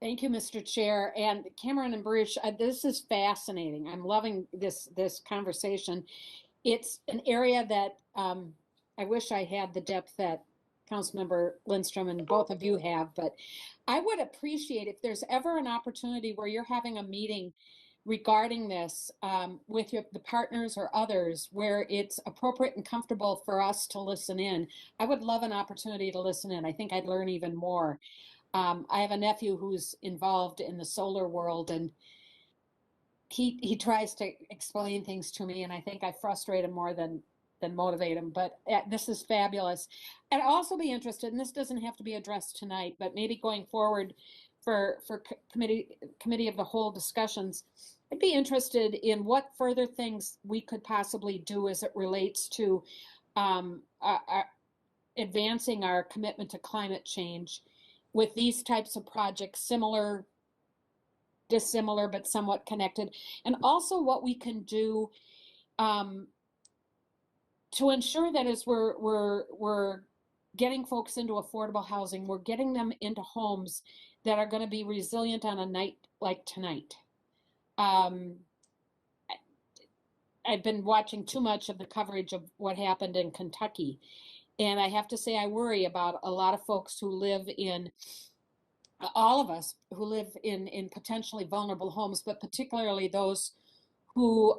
Thank you, Mr. Chair. And Cameran and Baris, this is fascinating. I'm loving this conversation. It's an area that I wish I had the depth that Councilmember Lindstrom and both of you have, but I would appreciate if there's ever an opportunity where you're having a meeting regarding this with the partners or others where it's appropriate and comfortable for us to listen in. I would love an opportunity to listen in. I think I'd learn even more. I have a nephew who's involved in the solar world, and he tries to explain things to me, and I think I frustrate him more than motivate him, but this is fabulous. I'd also be interested, and this doesn't have to be addressed tonight, but maybe going forward for committee of the whole discussions, I'd be interested in what further things we could possibly do as it relates to advancing our commitment to climate change with these types of projects, similar, dissimilar, but somewhat connected, and also what we can do to ensure that as we're getting folks into affordable housing, we're getting them into homes that are going to be resilient on a night like tonight. I've been watching too much of the coverage of what happened in Kentucky, and I have to say I worry about a lot of folks who live in, all of us who live in potentially vulnerable homes, but particularly those who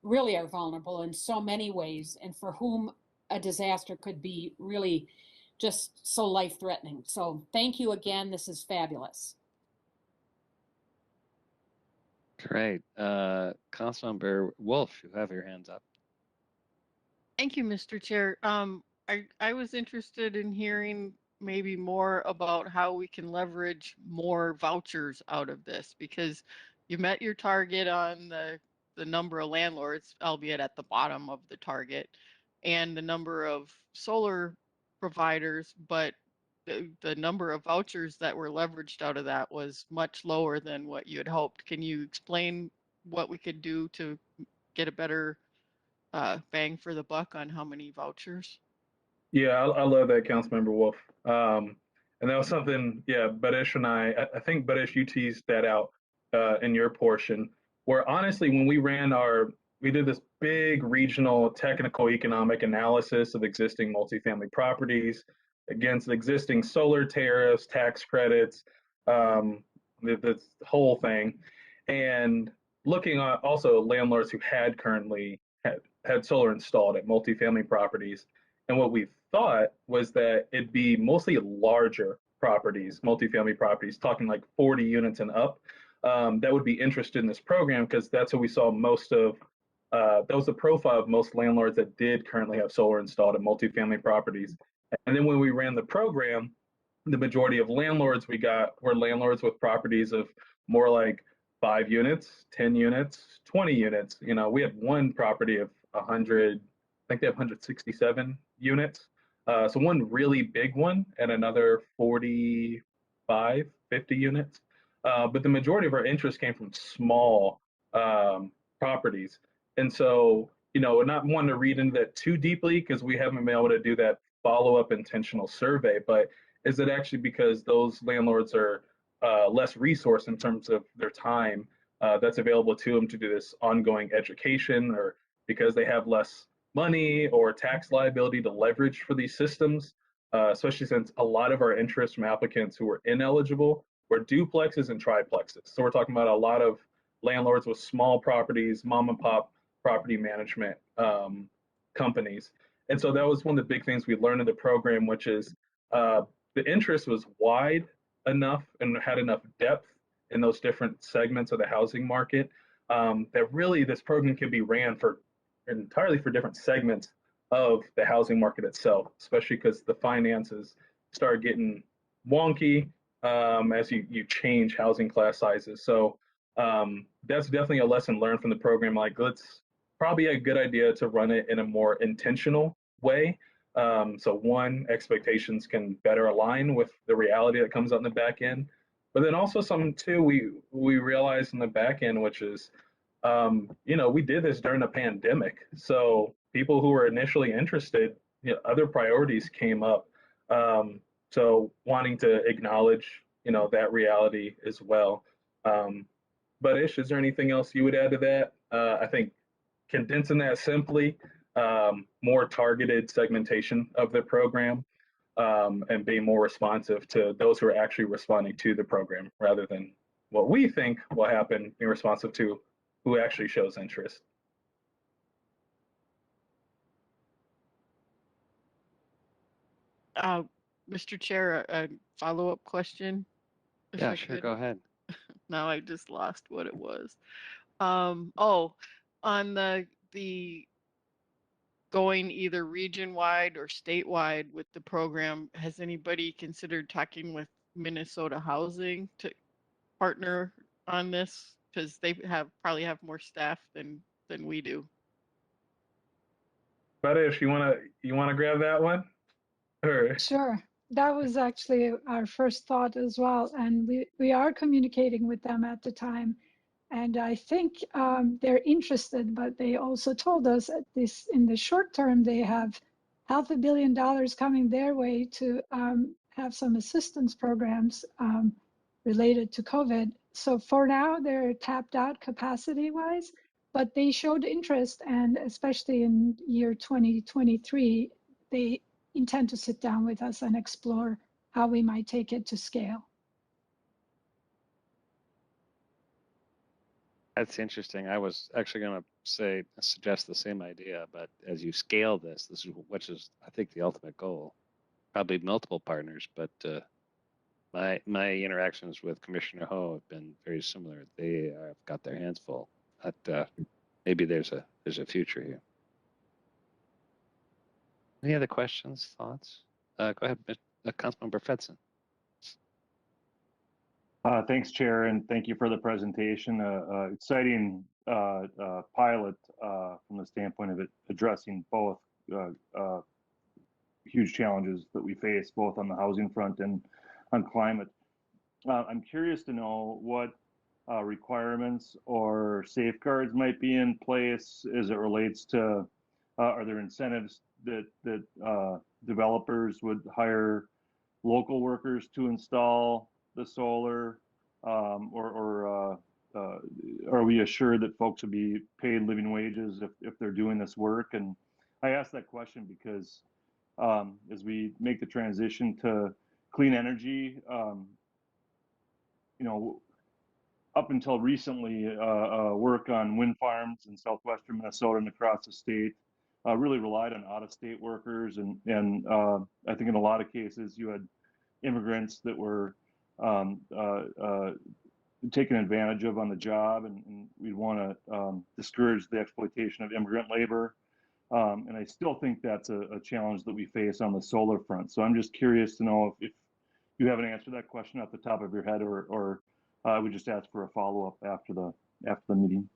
really are vulnerable in so many ways, and for whom a disaster could be really just so life-threatening. So thank you again. This is fabulous. Great. Councilmember Wolf, you have your hands up. Thank you, Mr. Chair. I was interested in hearing maybe more about how we can leverage more vouchers out of this, because you met your target on the number of landlords, albeit at the bottom of the target, and the number of solar providers, but the number of vouchers that were leveraged out of that was much lower than what you had hoped. Can you explain what we could do to get a better bang for the buck on how many vouchers? Yeah, I love that, Councilmember Wolf. And that was something, yeah, Baris and I think Baris, you teased that out in your portion, where honestly, when we did this big regional technical economic analysis of existing multifamily properties against existing solar tariffs, tax credits, the whole thing, and looking at also landlords who had currently had solar installed at multifamily properties. And what we thought was that it'd be mostly larger properties, multifamily properties, talking like 40 units and up, that would be interested in this program, because that's what we saw most of. That was the profile of most landlords that did currently have solar installed at multifamily properties. And then when we ran the program, the majority of landlords we got were landlords with properties of more like 5 units, 10 units, 20 units. We had one property of 100, I think they have 167 units. So one really big one and another 45, 50 units. But the majority of our interest came from small properties. And so, not wanting to read into that too deeply because we haven't been able to do that follow-up intentional survey, but is it actually because those landlords are less resourced in terms of their time that's available to them to do this ongoing education, or because they have less money or tax liability to leverage for these systems, especially since a lot of our interest from applicants who were ineligible were duplexes and triplexes. So we're talking about a lot of landlords with small properties, mom and pop property management companies. And so that was one of the big things we learned in the program, which is the interest was wide enough and had enough depth in those different segments of the housing market that really this program can be ran for entirely for different segments of the housing market itself, especially because the finances start getting wonky as you change housing class sizes. So that's definitely a lesson learned from the program. Like, let's probably a good idea to run it in a more intentional way. So one, expectations can better align with the reality that comes out in the back end. But then also something too, we realized in the back end, which is, we did this during the pandemic. So people who were initially interested, other priorities came up. So wanting to acknowledge, that reality as well. But Ish, is there anything else you would add to that? I think condensing that simply, more targeted segmentation of the program, and being more responsive to those who are actually responding to the program rather than what we think will happen, being responsive to who actually shows interest. Mr. Chair, a follow-up question. Yeah, sure, go ahead. Now I just lost what it was. On the going either region-wide or statewide with the program, has anybody considered talking with Minnesota Housing to partner on this? Because they probably have more staff than we do. Baris, you wanna grab that one? Or... Sure. That was actually our first thought as well. And we are communicating with them at the time. And I think they're interested, but they also told us that in the short term, they have $500 million coming their way to have some assistance programs related to COVID. So for now, they're tapped out capacity-wise, but they showed interest, and especially in year 2023, they intend to sit down with us and explore how we might take it to scale. That's interesting. I was actually going to suggest the same idea, but as you scale this is which is, I think, the ultimate goal. Probably multiple partners, but my interactions with Commissioner Ho have been very similar. They have got their hands full. But maybe there's a future here. Any other questions, thoughts? Go ahead, Councilmember Fredson. Thanks, Chair, and thank you for the presentation. Exciting pilot from the standpoint of it addressing both huge challenges that we face, both on the housing front and on climate. I'm curious to know what requirements or safeguards might be in place as it relates to, are there incentives that developers would hire local workers to install the solar, or are we assured that folks will be paid living wages if they're doing this work? And I ask that question because as we make the transition to clean energy, up until recently, work on wind farms in southwestern Minnesota and across the state really relied on out-of-state workers, and I think in a lot of cases you had immigrants that were taken advantage of on the job, and we'd want to discourage the exploitation of immigrant labor. And I still think that's a challenge that we face on the solar front. So I'm just curious to know if you have an answer to that question off the top of your head, or I would just ask for a follow-up after the meeting.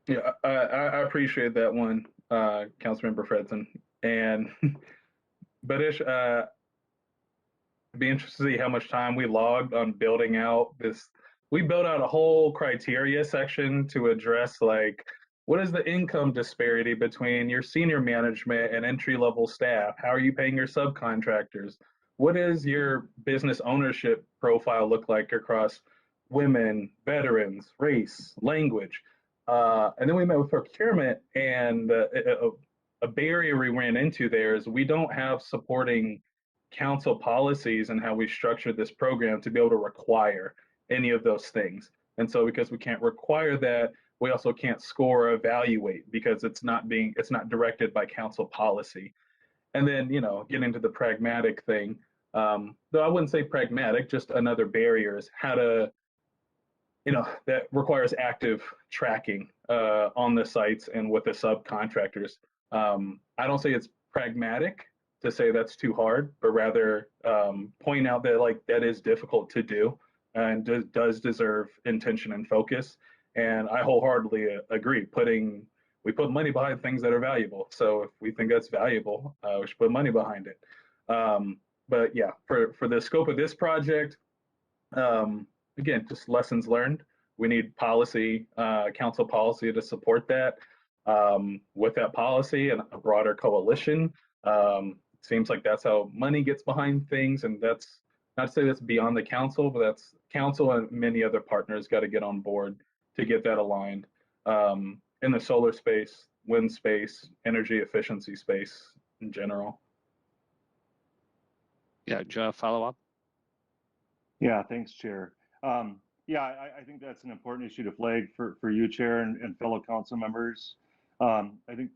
Yeah, I appreciate that one, Councilmember Fredson. And Badish, I'd be interested to see how much time we logged on building out this. We built out a whole criteria section to address like, what is the income disparity between your senior management and entry-level staff? How are you paying your subcontractors? What does your business ownership profile look like across women, veterans, race, language? And then we met with procurement, and a barrier we ran into there is we don't have supporting council policies and how we structure this program to be able to require any of those things. And so because we can't require that, we also can't score or evaluate because it's not directed by council policy. And then, getting to the pragmatic thing, though I wouldn't say pragmatic, just another barrier is how to, that requires active tracking on the sites and with the subcontractors. I don't say it's pragmatic to say that's too hard, but rather point out that like that is difficult to do and does deserve intention and focus. And I wholeheartedly agree. We put money behind things that are valuable. So if we think that's valuable, we should put money behind it. But yeah, for the scope of this project, again, just lessons learned. We need policy, council policy to support that. With that policy and a broader coalition, seems like that's how money gets behind things, and that's not to say that's beyond the council, but that's council and many other partners got to get on board to get that aligned in the solar space, wind space, energy efficiency space in general. Yeah, Joe, follow up? Yeah, thanks, Chair. Yeah, I think that's an important issue to flag for you, Chair, and fellow council members. I think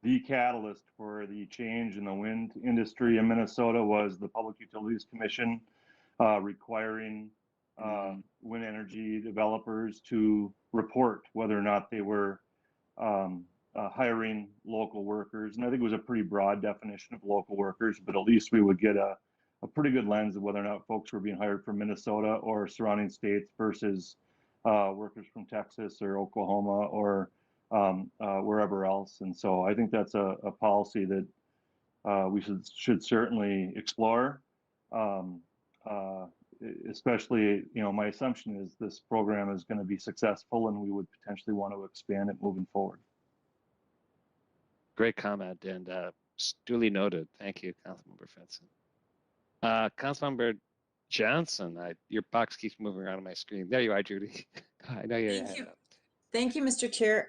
the catalyst for the change in the wind industry in Minnesota was the Public Utilities Commission requiring wind energy developers to report whether or not they were hiring local workers. And I think it was a pretty broad definition of local workers, but at least we would get a pretty good lens of whether or not folks were being hired from Minnesota or surrounding states versus workers from Texas or Oklahoma or wherever else. And so I think that's a policy that we should certainly explore. Especially, my assumption is this program is going to be successful and we would potentially want to expand it moving forward. Great comment and duly noted. Thank you, Councilmember Fenton. Councilmember Johnson, your box keeps moving around on my screen. There you are, Judy. I know you're ahead. Thank you, Mr. Chair.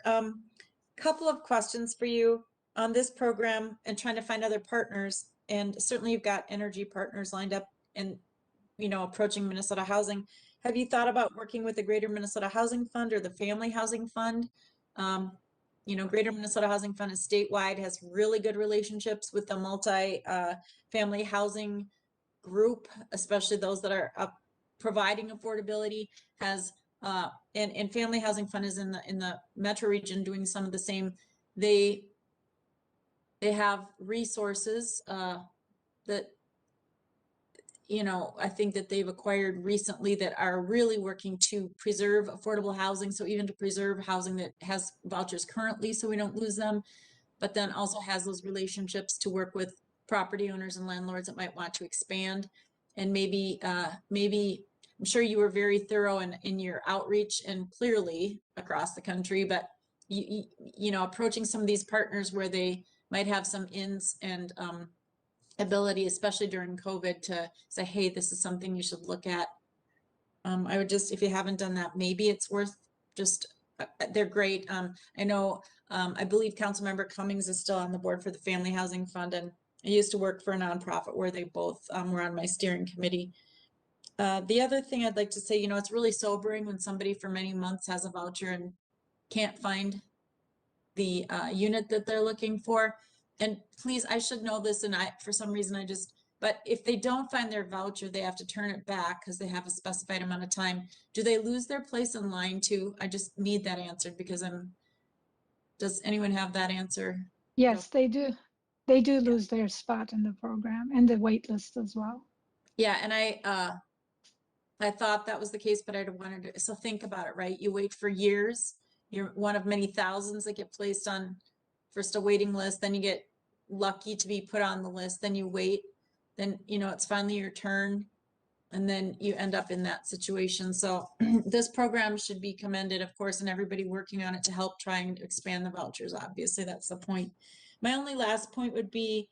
Couple of questions for you on this program and trying to find other partners. And certainly you've got energy partners lined up and, approaching Minnesota Housing. Have you thought about working with the Greater Minnesota Housing Fund or the Family Housing Fund? Greater Minnesota Housing Fund is statewide, has really good relationships with the multi-family housing group, especially those that are providing affordability, has and Family Housing Fund is in the metro region doing some of the same. They have resources that I think that they've acquired recently that are really working to preserve affordable housing. So even to preserve housing that has vouchers currently, so we don't lose them, but then also has those relationships to work with property owners and landlords that might want to expand. And maybe I'm sure you were very thorough in your outreach and clearly across the country, but approaching some of these partners where they might have some ins and ability, especially during COVID, to say, hey, this is something you should look at. I would just, if you haven't done that, maybe it's worth just, they're great. I know, I believe Councilmember Cummings is still on the board for the Family Housing Fund, and I used to work for a nonprofit where they both were on my steering committee. The other thing I'd like to say, it's really sobering when somebody for many months has a voucher and can't find the unit that they're looking for. And please, I should know this, and for some reason but if they don't find their voucher, they have to turn it back because they have a specified amount of time. Do they lose their place in line too? I just need that answered because does anyone have that answer? Yes, they do. They do lose their spot in the program and the wait list as well. Yeah, and I thought that was the case, but I wanted to, so think about it, right? You wait for years. You're one of many thousands that get placed on first a waiting list, then you get lucky to be put on the list, then you wait, then, you know, it's finally your turn, and then you end up in that situation. So this program should be commended, of course, and everybody working on it to help try and expand the vouchers. Obviously, that's the point. My only last point would be,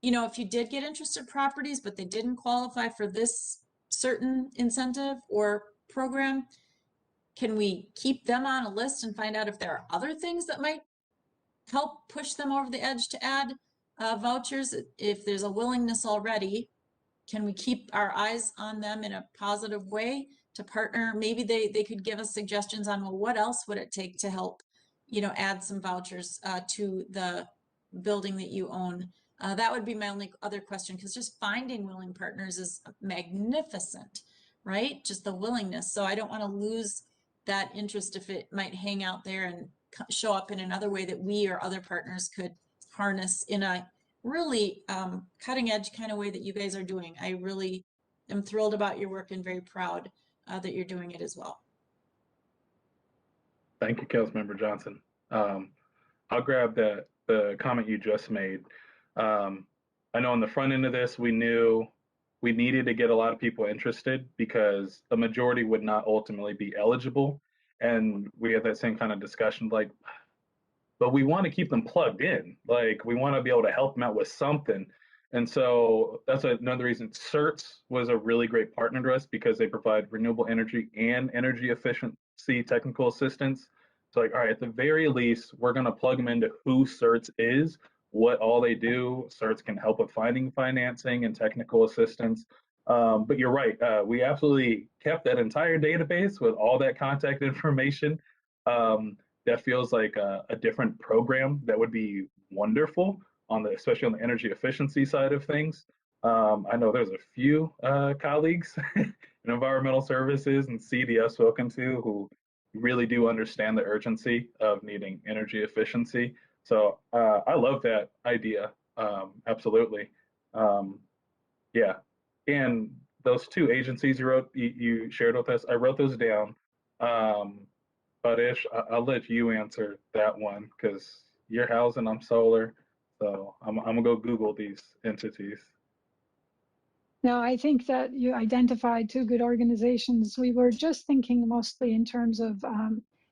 you know, if you did get interested properties, but they didn't qualify for this certain incentive or program, can we keep them on a list and find out if there are other things that might help push them over the edge to add vouchers? If there's a willingness already, can we keep our eyes on them in a positive way to partner? Maybe they could give us suggestions on, well, what else would it take to help, you know, add some vouchers to the building that you own? That would be my only other question, because just finding willing partners is magnificent, right? Just the willingness. So I don't want to lose that interest if it might hang out there and show up in another way that we or other partners could harness in a really cutting edge kind of way that you guys are doing. I really am thrilled about your work and very proud that you're doing it as well. Thank you, Councilmember Johnson. I'll grab the comment you just made. I know on the front end of this, we knew we needed to get a lot of people interested because a majority would not ultimately be eligible. And we had that same kind of discussion, like, but we want to keep them plugged in. Like, we want to be able to help them out with something. And so that's another reason CERTS was a really great partner to us, because they provide renewable energy and energy efficiency technical assistance. So like, all right, at the very least, we're going to plug them into who CERTS is, what all they do. CERTS can help with finding financing and technical assistance. But you're right, we absolutely kept that entire database with all that contact information. That feels like a different program that would be wonderful on the, especially on the energy efficiency side of things. I know there's a few colleagues in environmental services and CD I've spoken to who really do understand the urgency of needing energy efficiency. So I love that idea, absolutely. Yeah, and those two agencies you shared with us, I wrote those down. Baris, I'll let you answer that one because you're housing, I'm solar. So I'm gonna go Google these entities. No, I think that you identified two good organizations. We were just thinking mostly in terms of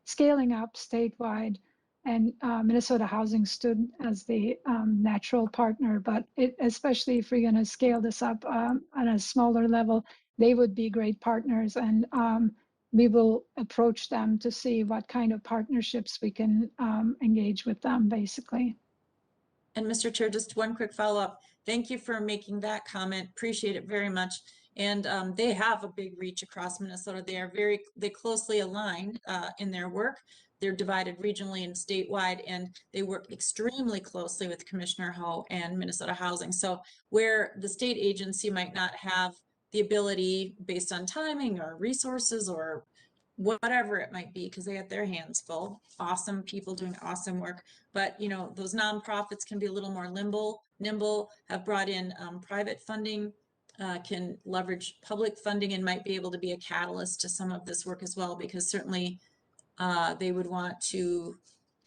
scaling up statewide, and Minnesota Housing stood as the natural partner, but especially if we're going to scale this up on a smaller level, they would be great partners, and we will approach them to see what kind of partnerships we can engage with them, basically. And Mr. Chair, just one quick follow-up. Thank you for making that comment. Appreciate it very much. And they have a big reach across Minnesota. They closely align in their work. They're divided regionally and statewide, and they work extremely closely with Commissioner Ho and Minnesota Housing. So where the state agency might not have the ability based on timing or resources or whatever it might be, because they have their hands full, awesome people doing awesome work. But, you know, those nonprofits can be a little more nimble, have brought in private funding, can leverage public funding, and might be able to be a catalyst to some of this work as well, because certainly they would want to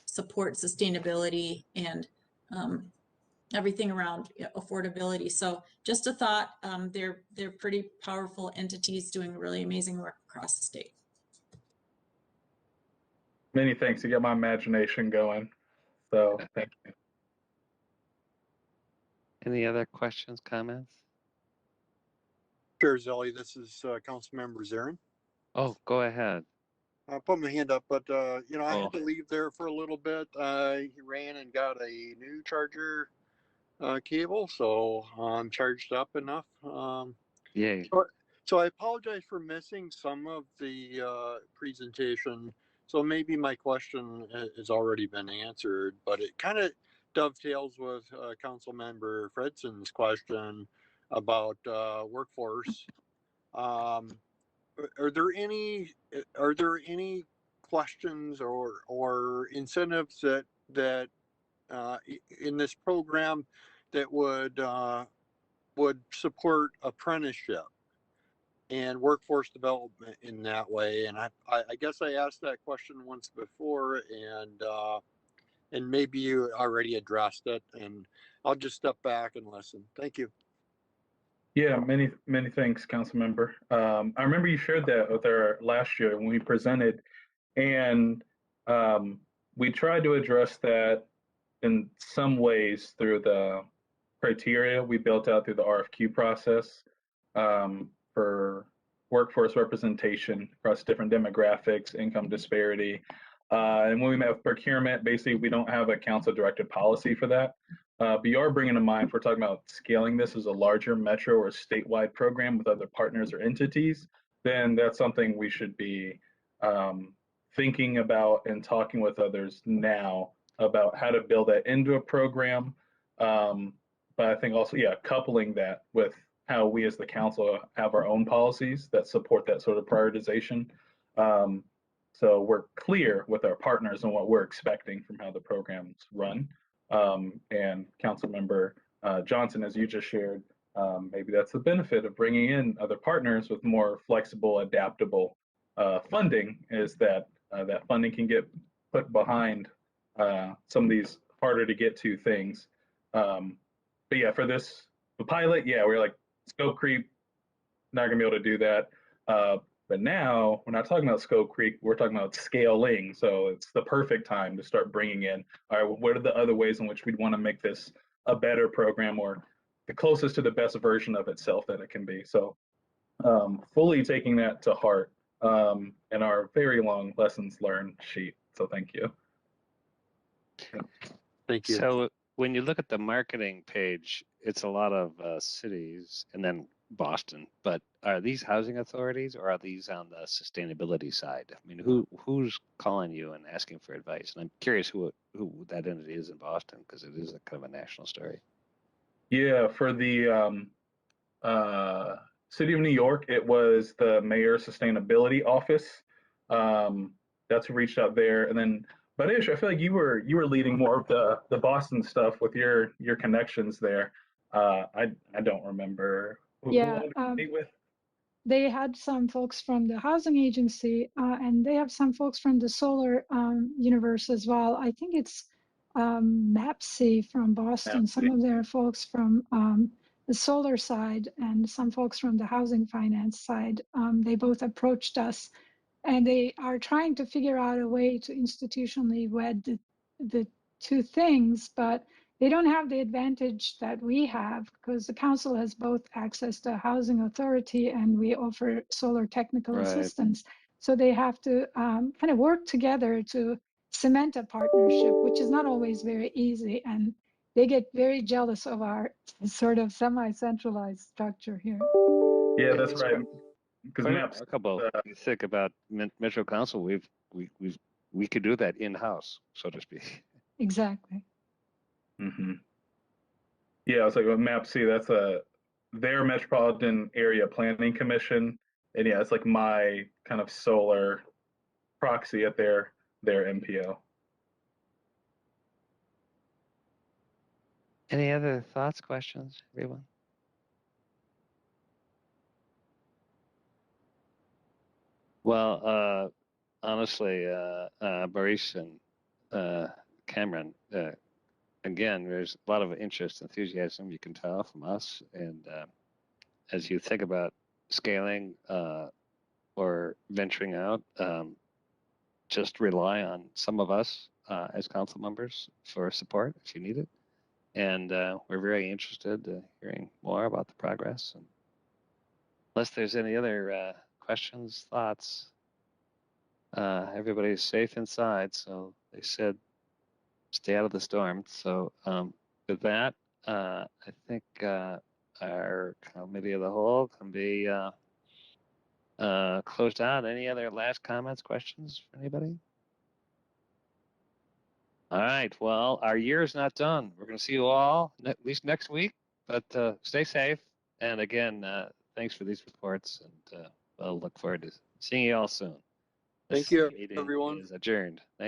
support sustainability and everything around affordability. So just a thought, they're pretty powerful entities doing really amazing work across the state. Many thanks. You get my imagination going. So thank you. Any other questions, comments? Chair Zelli, this is Councilmember Zarin. Oh, go ahead. I put my hand up, but you know, I had to leave there for a little bit. I ran and got a new charger cable, so I'm charged up enough. Yay. So I apologize for missing some of the presentation. So maybe my question has already been answered, but it kind of dovetails with Councilmember Fredson's question about workforce. Are there any questions or incentives that in this program that would support apprenticeship and workforce development in that way? And I guess I asked that question once before, and and maybe you already addressed it, and I'll just step back and listen. Thank you. Yeah, many thanks, council member. I remember you shared that with our last year when we presented, and we tried to address that in some ways through the criteria we built out through the RFQ process for workforce representation across different demographics, income disparity. And when we met with procurement, basically we don't have a council directed policy for that. But you are bringing to mind, if we're talking about scaling this as a larger metro or statewide program with other partners or entities, then that's something we should be thinking about and talking with others now about how to build that into a program. But I think also, yeah, coupling that with how we as the council have our own policies that support that sort of prioritization. So we're clear with our partners on what we're expecting from how the programs run. And Councilmember Johnson, as you just shared, maybe that's the benefit of bringing in other partners with more flexible, adaptable funding, is that that funding can get put behind some of these harder to get to things. But yeah, for this, the pilot, yeah, we're like, scope creep, not gonna be able to do that. But now we're not talking about scope creep, we're talking about scaling. So it's the perfect time to start bringing in, all right, what are the other ways in which we'd want to make this a better program or the closest to the best version of itself that it can be. So fully taking that to heart in our very long lessons learned sheet. So thank you. Thank you. So when you look at the marketing page, it's a lot of cities and then Boston, but are these housing authorities or are these on the sustainability side? I mean, who's calling you and asking for advice? And I'm curious who that entity is in Boston, because it is a kind of a national story. Yeah, for the City of New York, it was the Mayor's Sustainability Office. That's who reached out there. And then, Baris, I feel like you were leading more of the Boston stuff with your connections there. I don't remember who Yeah, I meet with. they had some folks from the housing agency, and they have some folks from the solar universe as well. I think it's MAPC from Boston, some of their folks from the solar side, and some folks from the housing finance side. They both approached us, and they are trying to figure out a way to institutionally wed the two things, but they don't have the advantage that we have, because the council has both access to housing authority and we offer solar technical assistance. So they have to kind of work together to cement a partnership, which is not always very easy. And they get very jealous of our sort of semi-centralized structure here. Yeah, that's right. Because a couple, you think about Metro Council, we could do that in-house, so to speak. Exactly. Mm-hmm. Yeah, it's like with MAPC, that's their Metropolitan Area Planning Commission, and yeah, it's like my kind of solar proxy at their MPO. Any other thoughts, questions, everyone? Well, honestly, Baris and Cameran, again, there's a lot of interest, enthusiasm you can tell from us. And as you think about scaling or venturing out, just rely on some of us as council members for support if you need it. And we're very interested in hearing more about the progress. And unless there's any other questions, thoughts, everybody's safe inside. So they said, stay out of the storm. So with that, I think our committee of the whole can be closed out. Any other last comments, questions for anybody? All right. Well, our year is not done. We're going to see you all at least next week, but stay safe. And again, thanks for these reports, and we'll look forward to seeing you all soon. Thank you, This meeting everyone. is adjourned. Thanks.